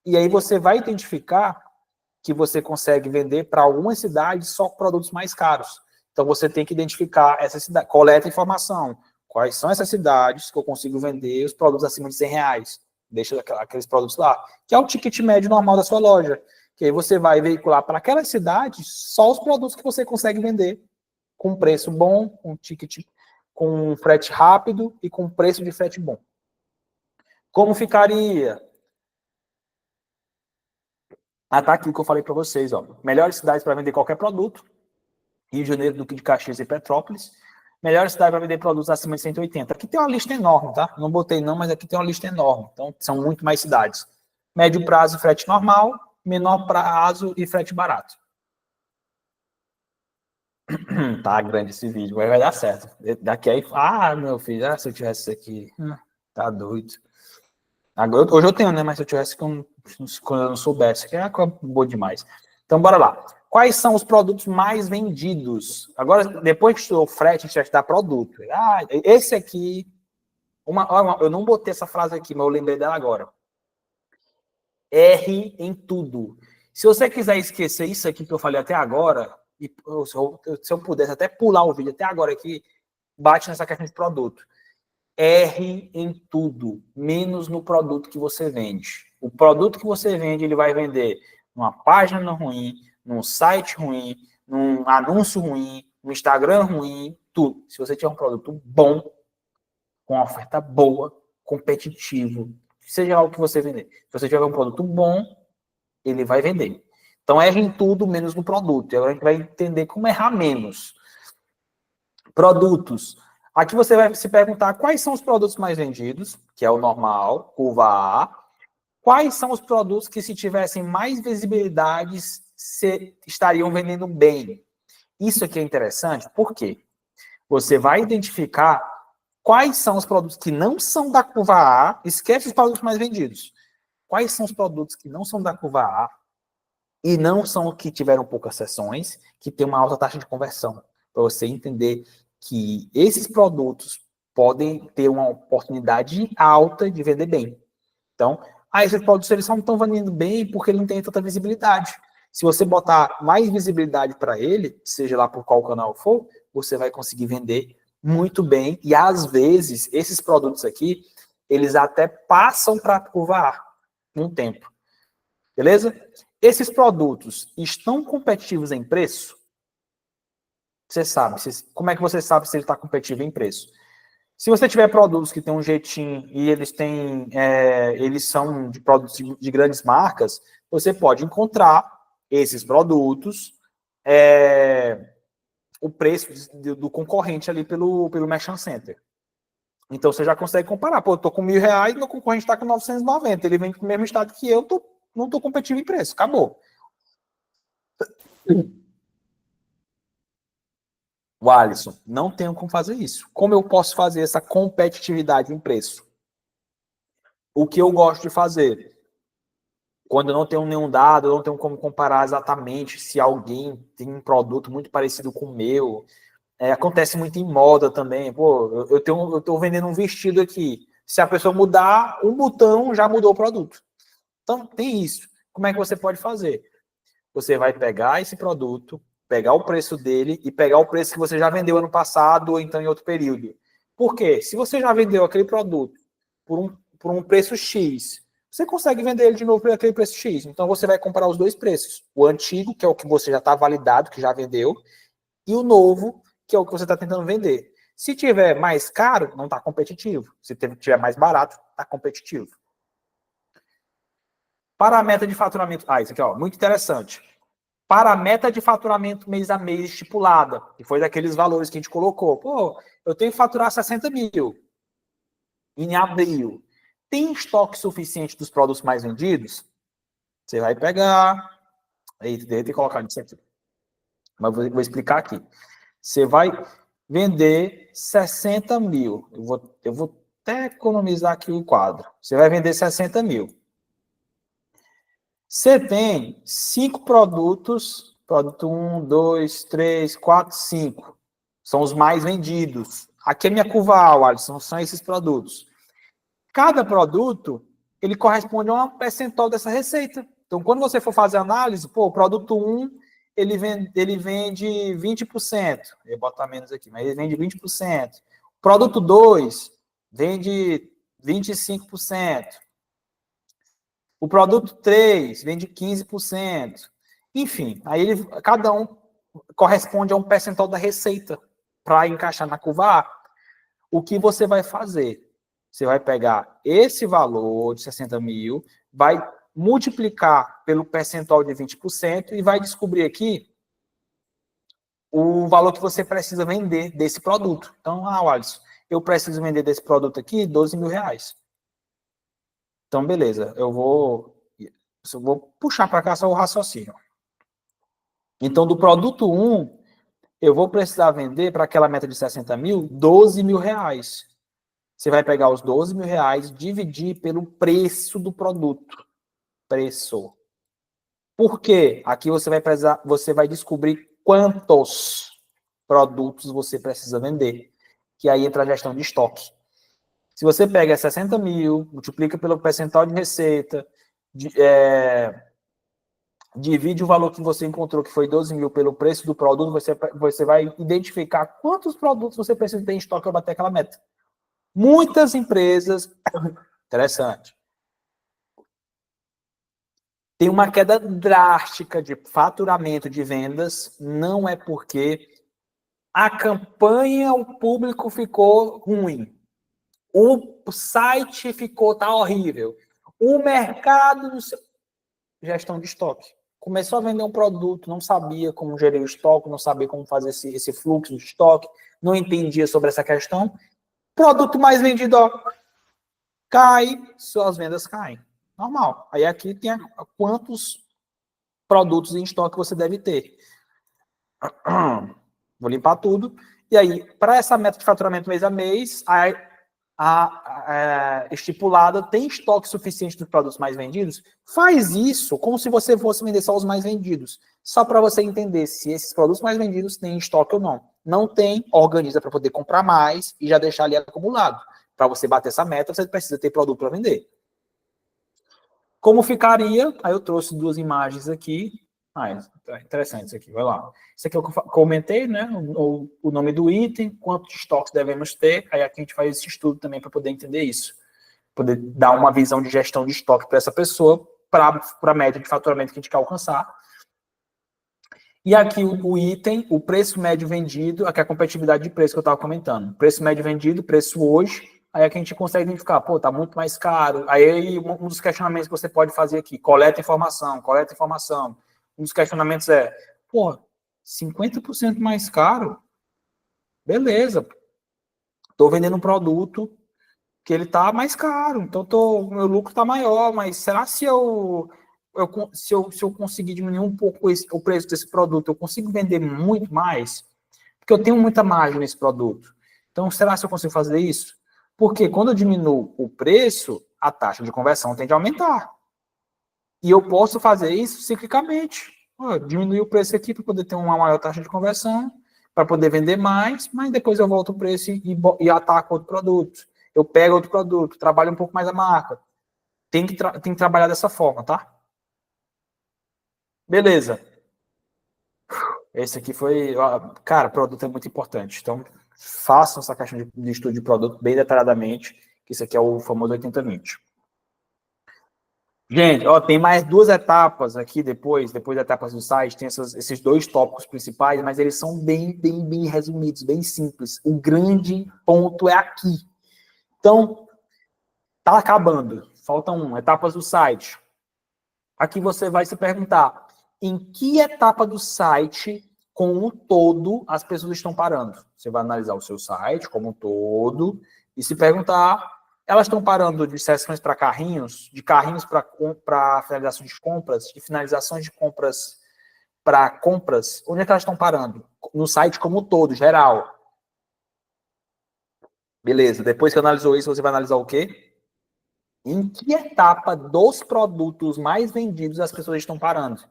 E aí você vai identificar que você consegue vender para algumas cidades só produtos mais caros. Então você tem que identificar essa cidade, coleta informação. Quais são essas cidades que eu consigo vender os produtos acima de R$100? Deixa aqueles produtos lá, que é o ticket médio normal da sua loja. Que aí você vai veicular para aquelas cidades só os produtos que você consegue vender com preço bom, com ticket, com frete rápido e com preço de frete bom. Como ficaria? Tá aqui o que eu falei para vocês, ó. Melhores cidades para vender qualquer produto: Rio de Janeiro, Duque de Caxias e Petrópolis. Melhores cidades para vender produtos acima de 180. Aqui tem uma lista enorme, tá? Não botei não, mas aqui tem uma lista enorme. Então, são muito mais cidades. Médio prazo, frete normal. Menor prazo e frete barato. Tá grande esse vídeo, mas vai dar certo. Daqui aí, meu filho, se eu tivesse isso aqui, tá doido. Agora, hoje eu tenho, né? Mas se eu tivesse, quando eu não soubesse, que é boa demais. Então, bora lá. Quais são os produtos mais vendidos? Agora, depois que estudou frete, a gente vai te dar produto. Esse aqui, eu não botei essa frase aqui, mas eu lembrei dela agora. R em tudo. Se você quiser esquecer isso aqui que eu falei até agora, e se eu pudesse até pular o vídeo até agora aqui, bate nessa questão de produto. R em tudo, menos no produto que você vende. O produto que você vende, ele vai vender numa página ruim, num site ruim, num anúncio ruim, no Instagram ruim, tudo. Se você tiver um produto bom, com uma oferta boa, competitivo, seja lá o que você vender. Se você tiver um produto bom, ele vai vender. Então, erra em tudo, menos no produto. E agora a gente vai entender como errar menos. Produtos. Aqui você vai se perguntar quais são os produtos mais vendidos, que é o normal, curva A. Quais são os produtos que, se tivessem mais visibilidade, estariam vendendo bem? Isso aqui é interessante, por quê? Você vai identificar quais são os produtos que não são da curva A, esquece os produtos mais vendidos. Quais são os produtos que não são da curva A e não são que tiveram poucas sessões, que tem uma alta taxa de conversão, para você entender que esses produtos podem ter uma oportunidade alta de vender bem. Então, esses produtos eles só não estão vendendo bem porque ele não tem tanta visibilidade. Se você botar mais visibilidade para ele, seja lá por qual canal for, você vai conseguir vender muito bem. E, às vezes, esses produtos aqui, eles até passam para a curva A num tempo. Beleza? Esses produtos estão competitivos em preço? Você sabe. Como é que você sabe se ele está competitivo em preço? Se você tiver produtos que têm um jeitinho e eles são de produtos de grandes marcas, você pode encontrar esses produtos, o preço do concorrente ali pelo Merchant Center. Então você já consegue comparar. Pô, eu estou com R$1.000, meu concorrente está com 990. Ele vende para o mesmo estado que eu, não estou competitivo em preço. Acabou. O Alisson, não tenho como fazer isso. Como eu posso fazer essa competitividade em preço? O que eu gosto de fazer? Quando eu não tenho nenhum dado, eu não tenho como comparar exatamente se alguém tem um produto muito parecido com o meu. Acontece muito em moda também. Pô, eu estou vendendo um vestido aqui. Se a pessoa mudar um botão, já mudou o produto. Então, tem isso. Como é que você pode fazer? Você vai pegar esse produto, pegar o preço dele e pegar o preço que você já vendeu ano passado ou então em outro período. Por quê? Se você já vendeu aquele produto por um preço X, você consegue vender ele de novo por aquele preço X. Então, você vai comparar os dois preços. O antigo, que é o que você já está validado, que já vendeu, e o novo, que é o que você está tentando vender. Se tiver mais caro, não está competitivo. Se tiver mais barato, está competitivo. Para a meta de faturamento... isso aqui, ó, muito interessante. Para a meta de faturamento mês a mês estipulada, que foi daqueles valores que a gente colocou. Pô, eu tenho que faturar 60 mil em abril. Tem estoque suficiente dos produtos mais vendidos? Você vai pegar... Aí, tem que colocar nisso aqui. Mas vou explicar aqui. Você vai vender 60 mil. Eu vou até economizar aqui o quadro. Você vai vender 60 mil. Você tem 5 produtos, produto 1, 2, 3, 4, 5. São os mais vendidos. Aqui é minha curva A, Alisson, são esses produtos. Cada produto, ele corresponde a uma percentual dessa receita. Então, quando você for fazer análise, o produto 1, ele vende 20%. Eu vou botar menos aqui, mas ele vende 20%. Produto 2 vende 25%. O produto 3 vende 15%. Enfim, aí cada um corresponde a um percentual da receita para encaixar na curva A. O que você vai fazer? Você vai pegar esse valor de 60 mil, vai multiplicar pelo percentual de 20% e vai descobrir aqui o valor que você precisa vender desse produto. Então, Alisson, eu preciso vender desse produto aqui 12 mil reais. Então, beleza, eu vou puxar para cá só o raciocínio. Então, do produto 1, eu vou precisar vender para aquela meta de 60 mil, 12 mil reais. Você vai pegar os 12 mil reais e dividir pelo preço do produto. Preço. Por quê? Aqui você vai descobrir quantos produtos você precisa vender. Que aí entra a gestão de estoque. Se você pega 60 mil, multiplica pelo percentual de receita, divide o valor que você encontrou, que foi 12 mil, pelo preço do produto, você vai identificar quantos produtos você precisa ter em estoque para bater aquela meta. Muitas empresas, interessante, tem uma queda drástica de faturamento de vendas, não é porque a campanha, o público ficou ruim, o site tá horrível, o mercado, gestão de estoque. Começou a vender um produto, não sabia como gerir o estoque, não sabia como fazer esse fluxo de estoque, não entendia sobre essa questão. Produto mais vendido, cai, suas vendas caem. Normal. Aí aqui tem quantos produtos em estoque você deve ter. Vou limpar tudo. E aí, para essa meta de faturamento mês a mês, a estipulada tem estoque suficiente dos produtos mais vendidos? Faz isso como se você fosse vender só os mais vendidos. Só para você entender se esses produtos mais vendidos têm estoque ou não. Não tem, organiza para poder comprar mais e já deixar ali acumulado. Para você bater essa meta, você precisa ter produto para vender. Como ficaria? Aí eu trouxe duas imagens aqui. Interessante isso aqui, vai lá. Isso aqui eu comentei, né? O nome do item, quantos estoques devemos ter. Aí aqui a gente faz esse estudo também para poder entender isso. Poder dar uma visão de gestão de estoque para essa pessoa, para a média de faturamento que a gente quer alcançar. E aqui o item, o preço médio vendido, aqui é a competitividade de preço que eu estava comentando. Preço médio vendido, preço hoje. Aí aqui a gente consegue identificar, tá muito mais caro. Aí um dos questionamentos que você pode fazer aqui, coleta informação. Um dos questionamentos é, 50% mais caro? Beleza. Estou vendendo um produto que ele está mais caro, então meu lucro está maior, mas será se eu conseguir diminuir um pouco o preço desse produto, eu consigo vender muito mais? Porque eu tenho muita margem nesse produto. Então, será que eu consigo fazer isso? Porque quando eu diminuo o preço, a taxa de conversão tende a aumentar. E eu posso fazer isso ciclicamente. Diminuir o preço aqui para poder ter uma maior taxa de conversão, para poder vender mais, mas depois eu volto o preço e ataco outro produto. Eu pego outro produto, trabalho um pouco mais a marca. Tem que trabalhar dessa forma, tá? Beleza. Esse aqui foi... Cara, produto é muito importante. Então, façam essa questão de estudo de produto bem detalhadamente, que isso aqui é o famoso 80-20. Gente, tem mais duas etapas aqui depois das etapas do site, tem esses dois tópicos principais, mas eles são bem resumidos, bem simples. O grande ponto é aqui. Então, tá acabando. Faltam etapas do site. Aqui você vai se perguntar, em que etapa do site, como um todo, as pessoas estão parando? Você vai analisar o seu site como um todo e se perguntar, elas estão parando de sessões para carrinhos, de carrinhos para finalização de compras, de finalizações de compras para compras, onde é que elas estão parando? No site como um todo, geral. Beleza, depois que analisou isso, você vai analisar o quê? Em que etapa dos produtos mais vendidos as pessoas estão parando?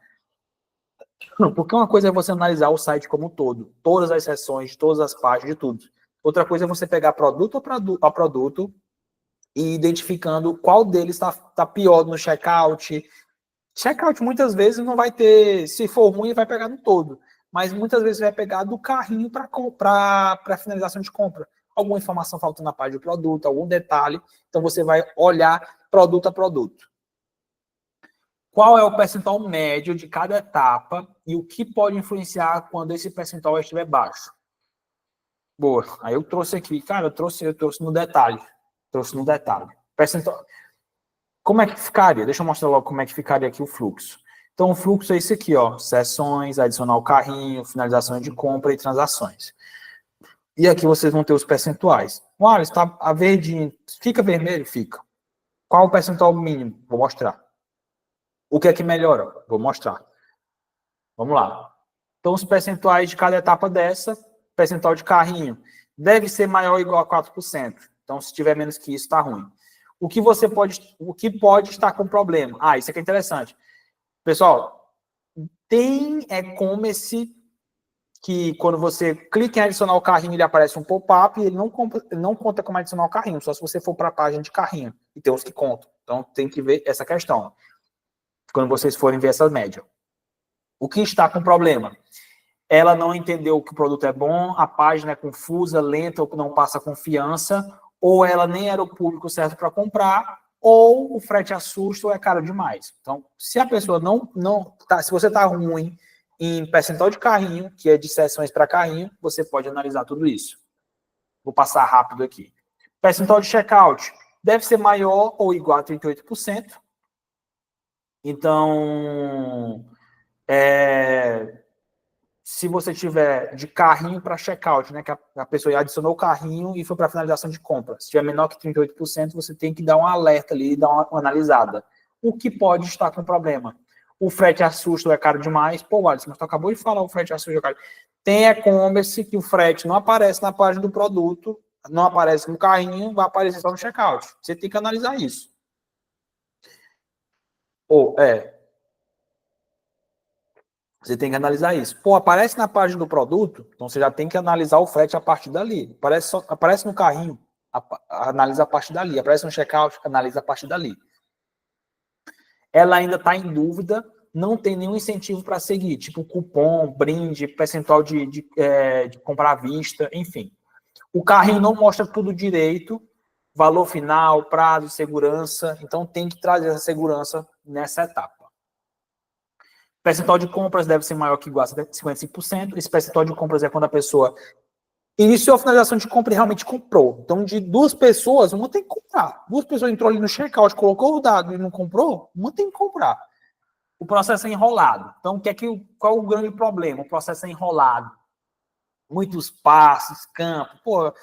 Porque uma coisa é você analisar o site como um todo, todas as seções, todas as páginas, de tudo. Outra coisa é você pegar produto a produto e identificando qual deles está pior no checkout. Checkout muitas vezes não vai ter, se for ruim, vai pegar no todo. Mas muitas vezes vai pegar do carrinho para finalização de compra. Alguma informação faltando na página do produto, algum detalhe. Então você vai olhar produto a produto. Qual é o percentual médio de cada etapa e o que pode influenciar quando esse percentual estiver baixo? Boa. Aí eu trouxe aqui, cara, eu trouxe no detalhe. Trouxe no detalhe. Percentual. Como é que ficaria? Deixa eu mostrar logo como é que ficaria aqui o fluxo. Então, o fluxo é esse aqui, ó. Sessões, adicionar o carrinho, finalização de compra e transações. E aqui vocês vão ter os percentuais. Olha, está a verdinho. Fica vermelho? Fica. Qual o percentual mínimo? Vou mostrar. O que é que melhora? Vou mostrar. Vamos lá. Então, os percentuais de cada etapa dessa, percentual de carrinho, deve ser maior ou igual a 4%. Então, se tiver menos que isso, está ruim. O que pode estar com problema? Ah, isso aqui é interessante. Pessoal, tem e-commerce que quando você clica em adicionar o carrinho, ele aparece um pop-up e ele não conta como adicionar o carrinho, só se você for para a página de carrinho. E tem uns que contam. Então, tem que ver essa questão. Quando vocês forem ver essa média. O que está com problema? Ela não entendeu que o produto é bom, a página é confusa, lenta, ou não passa confiança, ou ela nem era o público certo para comprar, ou o frete assusta ou é caro demais. Então, se a pessoa se você está ruim em percentual de carrinho, que é de sessões para carrinho, você pode analisar tudo isso. Vou passar rápido aqui. Percentual de checkout deve ser maior ou igual a 38%. Então, se você tiver de carrinho para checkout, né, que a pessoa adicionou o carrinho e foi para finalização de compra, se tiver menor que 38%, você tem que dar um alerta ali e dar uma analisada. O que pode estar com problema? O frete assusta ou é caro demais? Pô, Alisson, mas tu acabou de falar o frete assusta é caro. Tem e-commerce que o frete não aparece na página do produto, não aparece no carrinho, vai aparecer só no checkout. Você tem que analisar isso. Você tem que analisar isso. Pô, aparece na página do produto, então você já tem que analisar o frete a partir dali. Aparece no carrinho, analisa a partir dali. Aparece no checkout, analisa a partir dali. Ela ainda está em dúvida, não tem nenhum incentivo para seguir, tipo cupom, brinde, percentual de comprar à vista, enfim. O carrinho não mostra tudo direito, valor final, prazo, segurança, então tem que trazer essa segurança nessa etapa. Percentual de compras deve ser maior que igual a 55%. Esse percentual de compras é quando a pessoa iniciou a finalização de compra e realmente comprou. Então, de 2 pessoas, uma tem que comprar. 2 pessoas entrou ali no checkout, colocou o dado e não comprou, uma tem que comprar. O processo é enrolado. Então, qual é o grande problema? O processo é enrolado. Muitos passos, campos. Pô,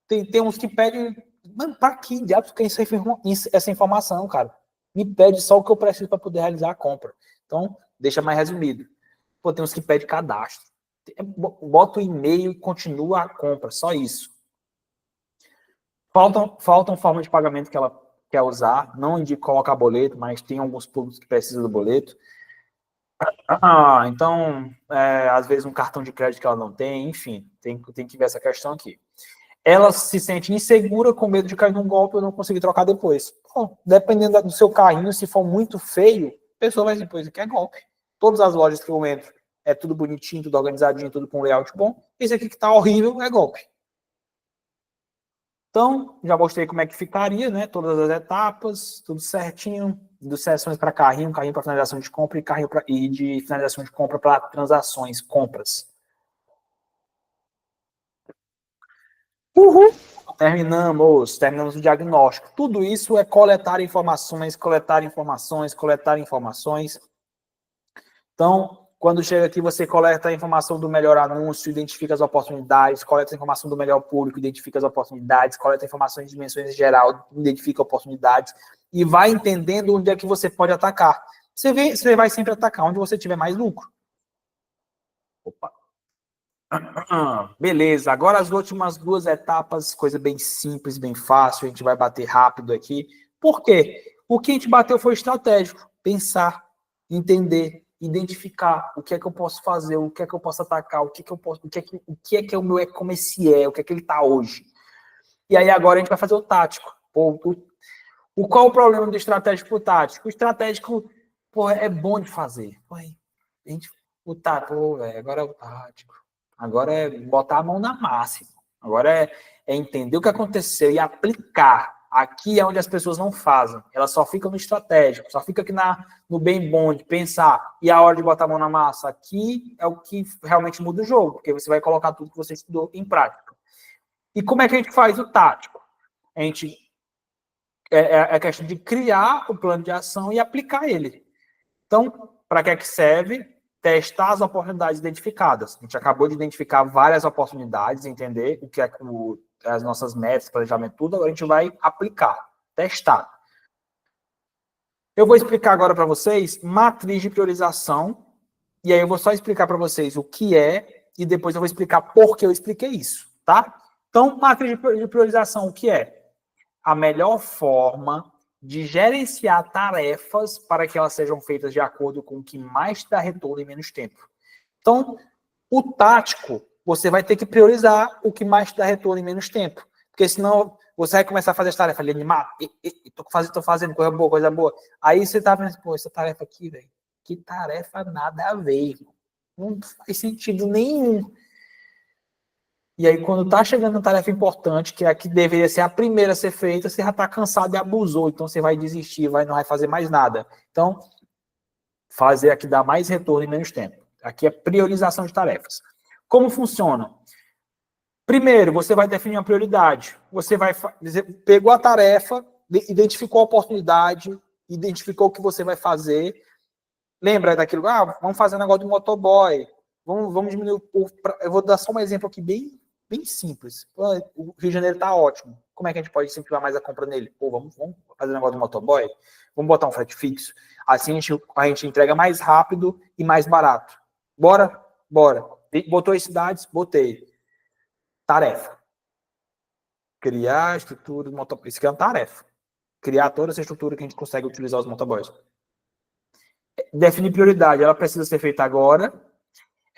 tem uns que pedem... Mano, para que diabos quer essa informação, cara? Me pede só o que eu preciso para poder realizar a compra. Então, deixa mais resumido. Pô, tem uns que pedem cadastro. Bota o e-mail e continua a compra, só isso. Faltam formas de pagamento que ela quer usar. Não indico colocar boleto, mas tem alguns públicos que precisam do boleto. Então, às vezes um cartão de crédito que ela não tem, enfim, tem que ver essa questão aqui. Ela se sente insegura, com medo de cair num golpe ou não conseguir trocar depois. Bom, dependendo do seu carrinho, se for muito feio, a pessoa vai dizer, pois, que é golpe. Todas as lojas que eu entro, é tudo bonitinho, tudo organizadinho, tudo com layout bom. Esse aqui que tá horrível é golpe. Então, já mostrei como é que ficaria, né? Todas as etapas, tudo certinho. De sessões para carrinho para finalização de compra e de finalização de compra para transações, compras. Uhul! Terminamos o diagnóstico. Tudo isso é coletar informações. Então, quando chega aqui, você coleta a informação do melhor anúncio, identifica as oportunidades, coleta a informação do melhor público, identifica as oportunidades, coleta informações de dimensões em geral, identifica oportunidades e vai entendendo onde é que você pode atacar. Você vai sempre atacar onde você tiver mais lucro. Opa. Beleza, agora as últimas 2 etapas, coisa bem simples, bem fácil, a gente vai bater rápido aqui. Por quê? O que a gente bateu foi estratégico, pensar, entender, identificar o que é que eu posso fazer, o que é que eu posso atacar, o que é que é o meu e-commerce o que é que ele está hoje. E aí agora a gente vai fazer o tático. Qual o problema do estratégico para o tático? O estratégico, é bom de fazer. Agora é o tático. Agora é botar a mão na massa. Agora é entender o que aconteceu e aplicar. Aqui é onde as pessoas não fazem. Elas só ficam no estratégico, só fica aqui no bem bom de pensar. E a hora de botar a mão na massa, aqui é o que realmente muda o jogo, porque você vai colocar tudo que você estudou em prática. E como é que a gente faz o tático? A gente é a questão de criar o plano de ação e aplicar ele. Então, para que é que serve? Testar as oportunidades identificadas. A gente acabou de identificar várias oportunidades, entender o que é as nossas metas, planejamento, tudo. Agora a gente vai aplicar, testar. Eu vou explicar agora para vocês matriz de priorização, e aí eu vou só explicar para vocês o que é, e depois eu vou explicar por que eu expliquei isso, tá? Então, matriz de priorização, o que é? A melhor forma de gerenciar tarefas para que elas sejam feitas de acordo com o que mais dá retorno em menos tempo. Então, o tático, você vai ter que priorizar o que mais dá retorno em menos tempo. Porque senão você vai começar a fazer as tarefas ali, animar, tô fazendo coisa boa. Aí você tá pensando, essa tarefa aqui, velho, que tarefa nada a ver. Não faz sentido nenhum. E aí, quando tá chegando uma tarefa importante, que é a que deveria ser a primeira a ser feita, você já tá cansado e abusou, então você vai desistir, não vai fazer mais nada. Então, fazer a que dá mais retorno em menos tempo. Aqui é priorização de tarefas. Como funciona? Primeiro, você vai definir uma prioridade. Você pegou a tarefa, identificou a oportunidade, identificou o que você vai fazer. Lembra daquilo, vamos fazer um negócio do motoboy, vamos diminuir eu vou dar só um exemplo aqui bem simples. O Rio de Janeiro está ótimo. Como é que a gente pode incentivar mais a compra nele? Vamos fazer um negócio do motoboy? Vamos botar um frete fixo? Assim a gente entrega mais rápido e mais barato. Bora? Bora. Botou as cidades? Botei. Tarefa. Criar a estrutura do motoboy. Isso aqui é uma tarefa. Criar toda essa estrutura que a gente consegue utilizar os motoboys. Definir prioridade. Ela precisa ser feita agora.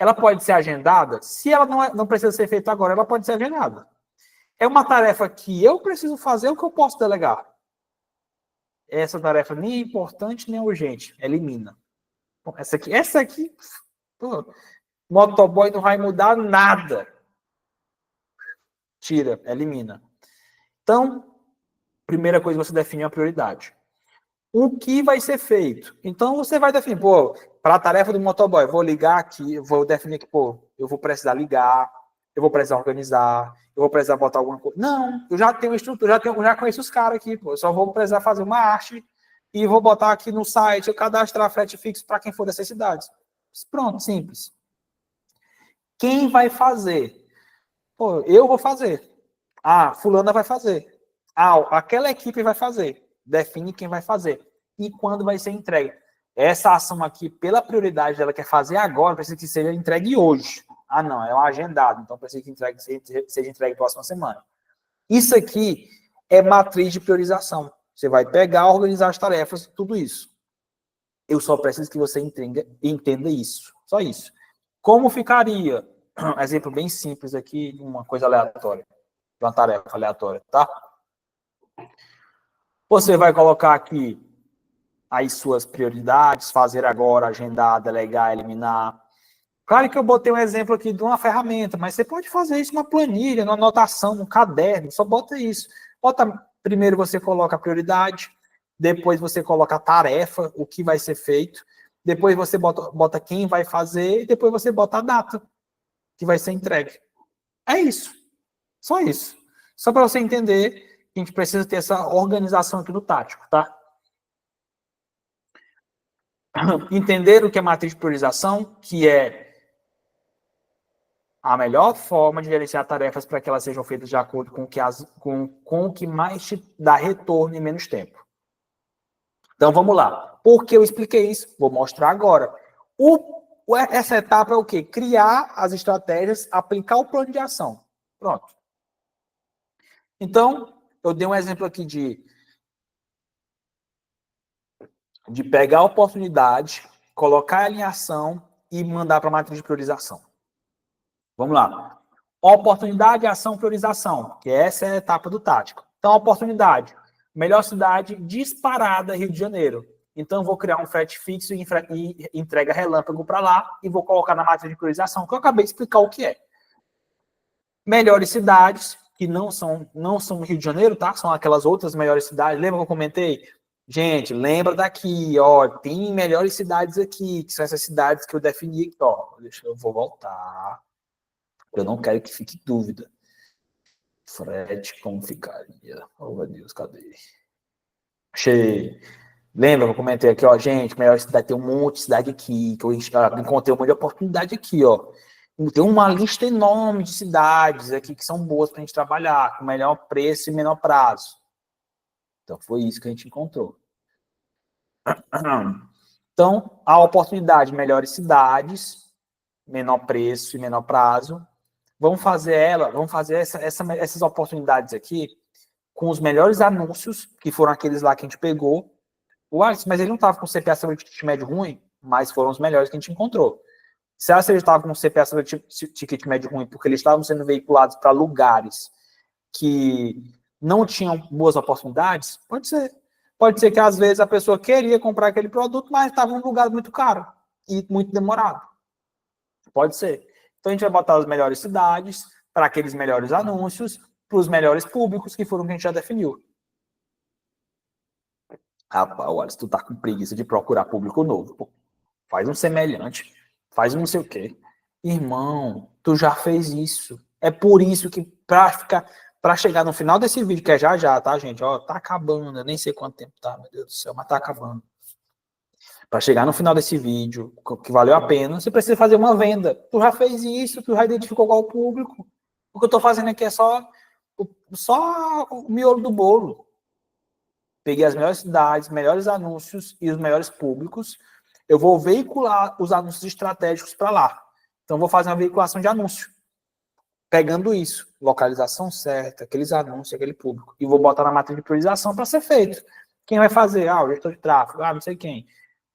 Ela pode ser agendada? Se ela não precisa ser feita agora, ela pode ser agendada. É uma tarefa que eu preciso fazer, o que eu posso delegar? Essa tarefa nem é importante, nem é urgente. Elimina. Bom, essa aqui, motoboy não vai mudar nada. Tira, elimina. Então, primeira coisa, você define a prioridade. O que vai ser feito? Então, você vai definir, para a tarefa do motoboy, vou ligar aqui, vou definir que, eu vou precisar ligar, eu vou precisar organizar, eu vou precisar botar alguma coisa. Não, eu já tenho estrutura, já conheço os caras aqui, eu só vou precisar fazer uma arte e vou botar aqui no site, eu cadastrar frete fixo para quem for dessas cidades. Pronto, simples. Quem vai fazer? Eu vou fazer. Fulana vai fazer. Aquela equipe vai fazer. Define quem vai fazer. E quando vai ser entregue. Essa ação aqui, pela prioridade dela, quer fazer agora, precisa que seja entregue hoje. Não, é um agendado, então precisa que seja entregue próxima semana. Isso aqui é matriz de priorização. Você vai pegar, organizar as tarefas, tudo isso. Eu só preciso que você entenda isso. Só isso. Como ficaria? Exemplo bem simples aqui, uma coisa aleatória. Uma tarefa aleatória, tá? Você vai colocar aqui as suas prioridades, fazer agora, agendar, delegar, eliminar. Claro que eu botei um exemplo aqui de uma ferramenta, mas você pode fazer isso numa planilha, numa anotação, num caderno, só bota isso. Primeiro você coloca a prioridade, depois você coloca a tarefa, o que vai ser feito, depois você bota quem vai fazer, e depois você bota a data que vai ser entregue. É isso. Só isso. Só para você entender que a gente precisa ter essa organização aqui no tático, tá? Entender o que é matriz de priorização, que é a melhor forma de gerenciar tarefas para que elas sejam feitas de acordo com o que mais te dá retorno em menos tempo. Então, vamos lá. Por que eu expliquei isso? Vou mostrar agora. Essa etapa é o quê? Criar as estratégias, aplicar o plano de ação. Pronto. Então, eu dei um exemplo aqui de pegar a oportunidade, colocar ela em ação e mandar para a matriz de priorização. Vamos lá. Oportunidade, ação, priorização, que essa é a etapa do tático. Então, oportunidade. Melhor cidade disparada, Rio de Janeiro. Então, eu vou criar um frete fixo e entrega relâmpago para lá e vou colocar na matriz de priorização, que eu acabei de explicar o que é. Melhores cidades, que não são Rio de Janeiro, tá? São aquelas outras melhores cidades. Lembra que eu comentei? Gente, lembra daqui, ó, tem melhores cidades aqui, que são essas cidades que eu defini, ó, eu vou voltar. Eu não quero que fique dúvida. Frete, como ficaria? Oh, meu Deus, cadê? Achei. Lembra que eu comentei aqui, ó, gente, melhor cidade, tem um monte de cidade aqui, que eu encontrei um monte de oportunidade aqui, ó. Tem uma lista enorme de cidades aqui que são boas para a gente trabalhar, com melhor preço e menor prazo. Então, foi isso que a gente encontrou. Então, a oportunidade, melhores cidades, menor preço e menor prazo. Vamos fazer essas oportunidades aqui com os melhores anúncios, que foram aqueles lá que a gente pegou. O Alisson, mas ele não estava com CPA sobre ticket médio ruim, mas foram os melhores que a gente encontrou. Se ele estava com CPA sobre ticket médio ruim, porque eles estavam sendo veiculados para lugares que não tinham boas oportunidades, pode ser. Pode ser que, às vezes, a pessoa queria comprar aquele produto, mas estava em um lugar muito caro e muito demorado. Pode ser. Então, a gente vai botar as melhores cidades para aqueles melhores anúncios, para os melhores públicos, que foram que a gente já definiu. Rapaz, olha, se tu tá com preguiça de procurar público novo, pô, faz um semelhante, faz um não sei o quê. Irmão, tu já fez isso. É por isso que para chegar no final desse vídeo, que é já, tá, gente? Ó, tá acabando, eu nem sei quanto tempo tá, meu Deus do céu, mas tá acabando. Para chegar no final desse vídeo, que valeu a pena, você precisa fazer uma venda. Tu já fez isso, tu já identificou qual o público. O que eu tô fazendo aqui é só o miolo do bolo. Peguei as melhores cidades, melhores anúncios e os melhores públicos. Eu vou veicular os anúncios estratégicos para lá. Então, vou fazer uma veiculação de anúncio. Pegando isso, localização certa, aqueles anúncios, aquele público. E vou botar na matriz de priorização para ser feito. Quem vai fazer? O gestor de tráfego. Não sei quem.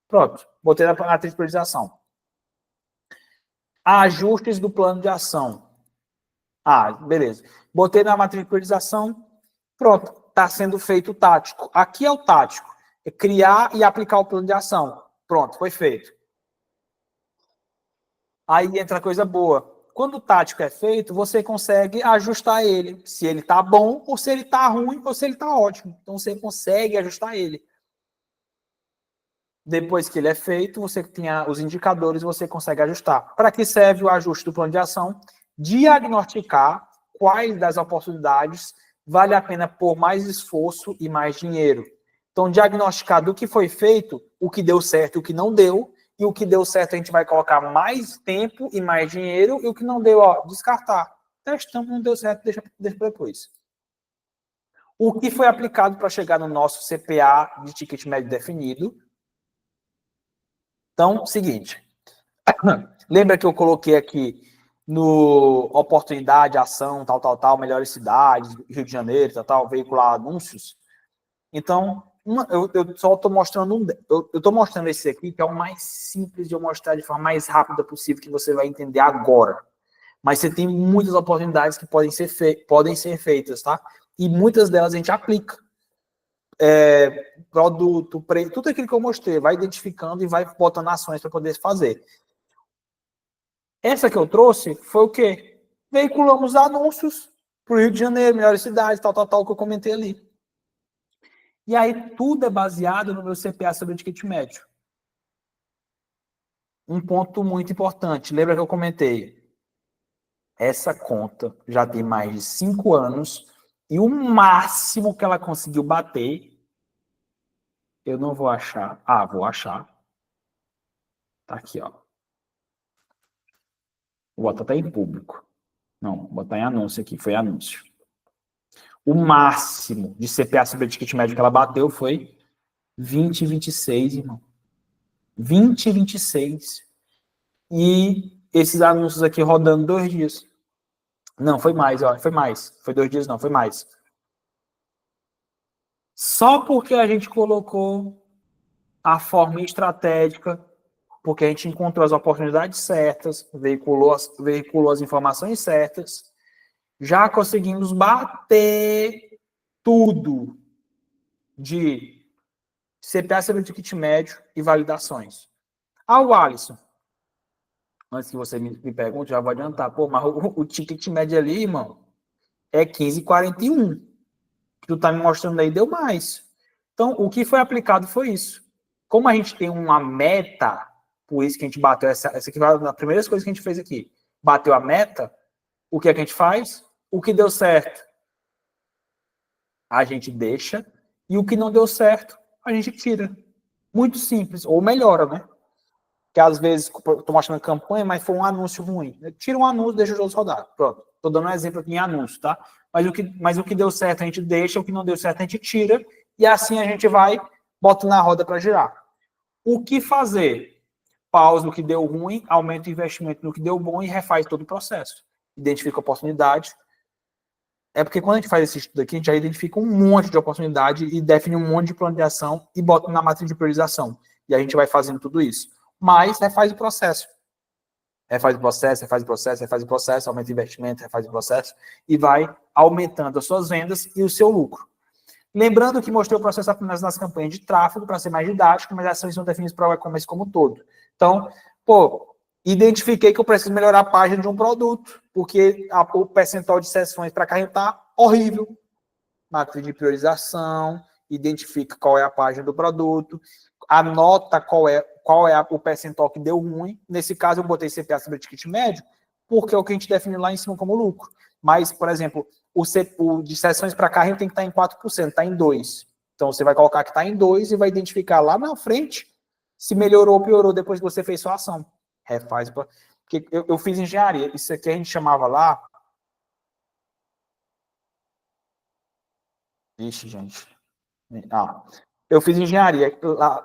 Pronto, botei na matriz de priorização. Ajustes do plano de ação. Beleza. Botei na matriz de priorização. Pronto. Está sendo feito o tático. Aqui é o tático. É criar e aplicar o plano de ação. Pronto, foi feito. Aí entra a coisa boa. Quando o tático é feito, você consegue ajustar ele. Se ele está bom, ou se ele está ruim, ou se ele está ótimo. Então, você consegue ajustar ele. Depois que ele é feito, você tem os indicadores, você consegue ajustar. Para que serve o ajuste do plano de ação? Diagnosticar quais das oportunidades vale a pena pôr mais esforço e mais dinheiro. Então, diagnosticar do que foi feito, o que deu certo e o que não deu, e o que deu certo a gente vai colocar mais tempo e mais dinheiro, e o que não deu, descartar. Testamos, não deu certo, deixa para depois. O que foi aplicado para chegar no nosso CPA de ticket médio definido? Então, seguinte. Lembra que eu coloquei aqui no oportunidade, ação, tal, melhores cidades, Rio de Janeiro, tal, veicular anúncios? Então, eu só estou mostrando eu estou mostrando esse aqui, que é o mais simples de eu mostrar de forma mais rápida possível, que você vai entender agora. Mas você tem muitas oportunidades que podem ser feitas, tá? E muitas delas a gente aplica. Produto, preço, tudo aquilo que eu mostrei, vai identificando e vai botando ações para poder fazer. Essa que eu trouxe foi o quê? Veiculamos anúncios para o Rio de Janeiro, melhores cidades, tal, que eu comentei ali. E aí tudo é baseado no meu CPA sobre o ticket médio. Um ponto muito importante, lembra que eu comentei? Essa conta já tem mais de 5 anos e o máximo que ela conseguiu bater, eu não vou achar. Vou achar. Tá aqui, ó. Vou botar até em público. Não, vou botar em anúncio aqui, foi anúncio. O máximo de CPA sobre o ticket médio que ela bateu foi 20,26, irmão. 20,26. e esses anúncios aqui rodando 2 dias. Não, foi mais, ó, foi mais. Foi 2 dias, não, foi mais. Só porque a gente colocou a forma estratégica, porque a gente encontrou as oportunidades certas, veiculou as informações certas, já conseguimos bater tudo de CPA, CB de ticket médio e validações. O Alisson, antes que você me pergunte, já vou adiantar. Pô, mas o ticket médio ali, irmão, é 15,41. Que tu tá me mostrando aí deu mais. Então, o que foi aplicado foi isso. Como a gente tem uma meta, por isso que a gente bateu essa aqui foi a primeira coisa que a gente fez aqui. Bateu a meta, o que é que a gente faz? O que deu certo, a gente deixa, e o que não deu certo, a gente tira. Muito simples, ou melhora, né? Que às vezes, estou mostrando campanha, mas foi um anúncio ruim. Tira um anúncio, deixa os outros rodar. Pronto. Estou dando um exemplo aqui em anúncio, tá? Mas o que deu certo a gente deixa, o que não deu certo a gente tira, e assim a gente vai, bota na roda para girar. O que fazer? Pausa no que deu ruim, aumenta o investimento no que deu bom e refaz todo o processo. Identifica a oportunidade. É porque quando a gente faz esse estudo aqui, a gente já identifica um monte de oportunidade e define um monte de plano de ação e bota na matriz de priorização. E a gente vai fazendo tudo isso. Mas refaz o processo. Refaz o processo, refaz o processo, refaz o processo, aumenta o investimento, refaz o processo e vai aumentando as suas vendas e o seu lucro. Lembrando que mostrei o processo apenas nas campanhas de tráfego para ser mais didático, mas essas são definidas para o e-commerce como um todo. Então, identifiquei que eu preciso melhorar a página de um produto, porque o percentual de sessões para carrinho está horrível. Matriz de priorização, identifica qual é a página do produto, anota qual é o percentual que deu ruim. Nesse caso, eu botei CPA sobre ticket médio, porque é o que a gente define lá em cima como lucro. Mas, por exemplo, o de sessões para carrinho tem que estar em 4%, está em 2%. Então, você vai colocar que está em 2% e vai identificar lá na frente se melhorou ou piorou depois que você fez sua ação. Refaz. Porque eu fiz engenharia. Isso aqui a gente chamava lá... Vixe, gente. Eu fiz engenharia.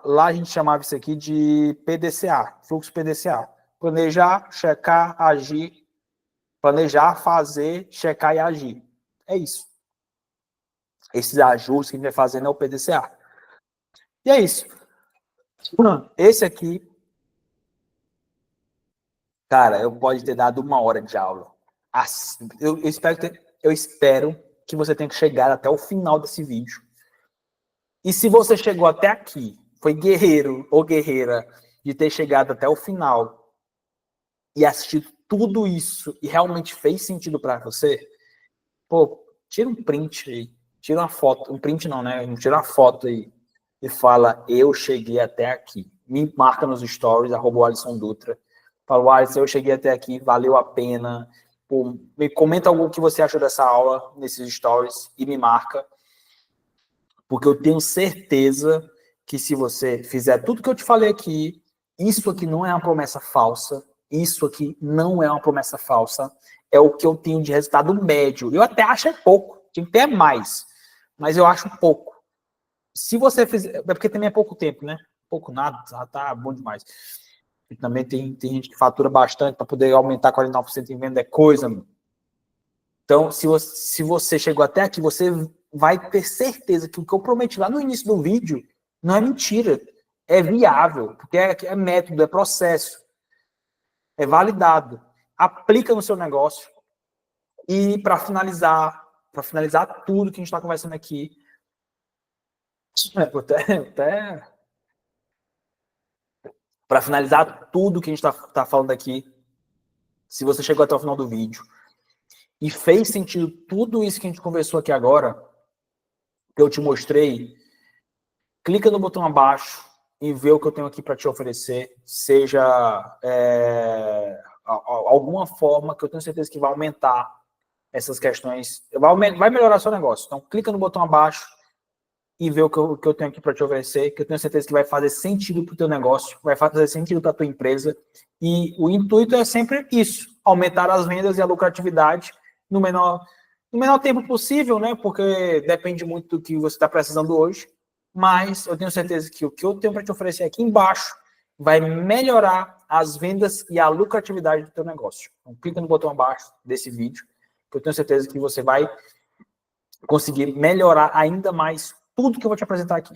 Lá a gente chamava isso aqui de PDCA, fluxo PDCA. Planejar, checar, agir. Planejar, fazer, checar e agir. É isso. Esses ajustes que a gente vai fazendo é o PDCA. E é isso. Esse aqui, cara, eu pode ter dado 1 hora de aula. Eu espero que você tenha chegado até o final desse vídeo. E se você chegou até aqui, foi guerreiro ou guerreira de ter chegado até o final e assistido tudo isso e realmente fez sentido para você, tira um print aí, tira uma foto, um print não, né? Tira uma foto aí e fala, eu cheguei até aqui. Me marca nos stories, @Alisson Dutra. Fala, Alisson, eu cheguei até aqui, valeu a pena. Me comenta algo que você achou dessa aula nesses stories e me marca. Porque eu tenho certeza que se você fizer tudo que eu te falei aqui, isso aqui não é uma promessa falsa, isso aqui não é uma promessa falsa, é o que eu tenho de resultado médio. Eu até acho pouco, tinha que ter mais, mas eu acho pouco. Se você fizer, é porque também é pouco tempo, né? Pouco nada, já tá bom demais. E também tem gente que fatura bastante para poder aumentar 49% em venda, é coisa, meu. Então, se você chegou até aqui, você vai ter certeza que o que eu prometi lá no início do vídeo não é mentira, é viável, porque é método, é processo, é validado. Aplica no seu negócio e para finalizar tudo que a gente está conversando aqui, para finalizar tudo que a gente está falando aqui, se você chegou até o final do vídeo e fez sentido tudo isso que a gente conversou aqui agora, que eu te mostrei, clica no botão abaixo e vê o que eu tenho aqui para te oferecer, seja alguma forma que eu tenho certeza que vai aumentar essas questões, vai melhorar seu negócio. Então, clica no botão abaixo e vê o que eu tenho aqui para te oferecer, que eu tenho certeza que vai fazer sentido para o teu negócio, vai fazer sentido para a tua empresa. E o intuito é sempre isso, aumentar as vendas e a lucratividade no menor tempo possível, né? Porque depende muito do que você está precisando hoje. Mas eu tenho certeza que o que eu tenho para te oferecer aqui embaixo vai melhorar as vendas e a lucratividade do teu negócio. Então, clica no botão abaixo desse vídeo, que eu tenho certeza que você vai conseguir melhorar ainda mais tudo que eu vou te apresentar aqui.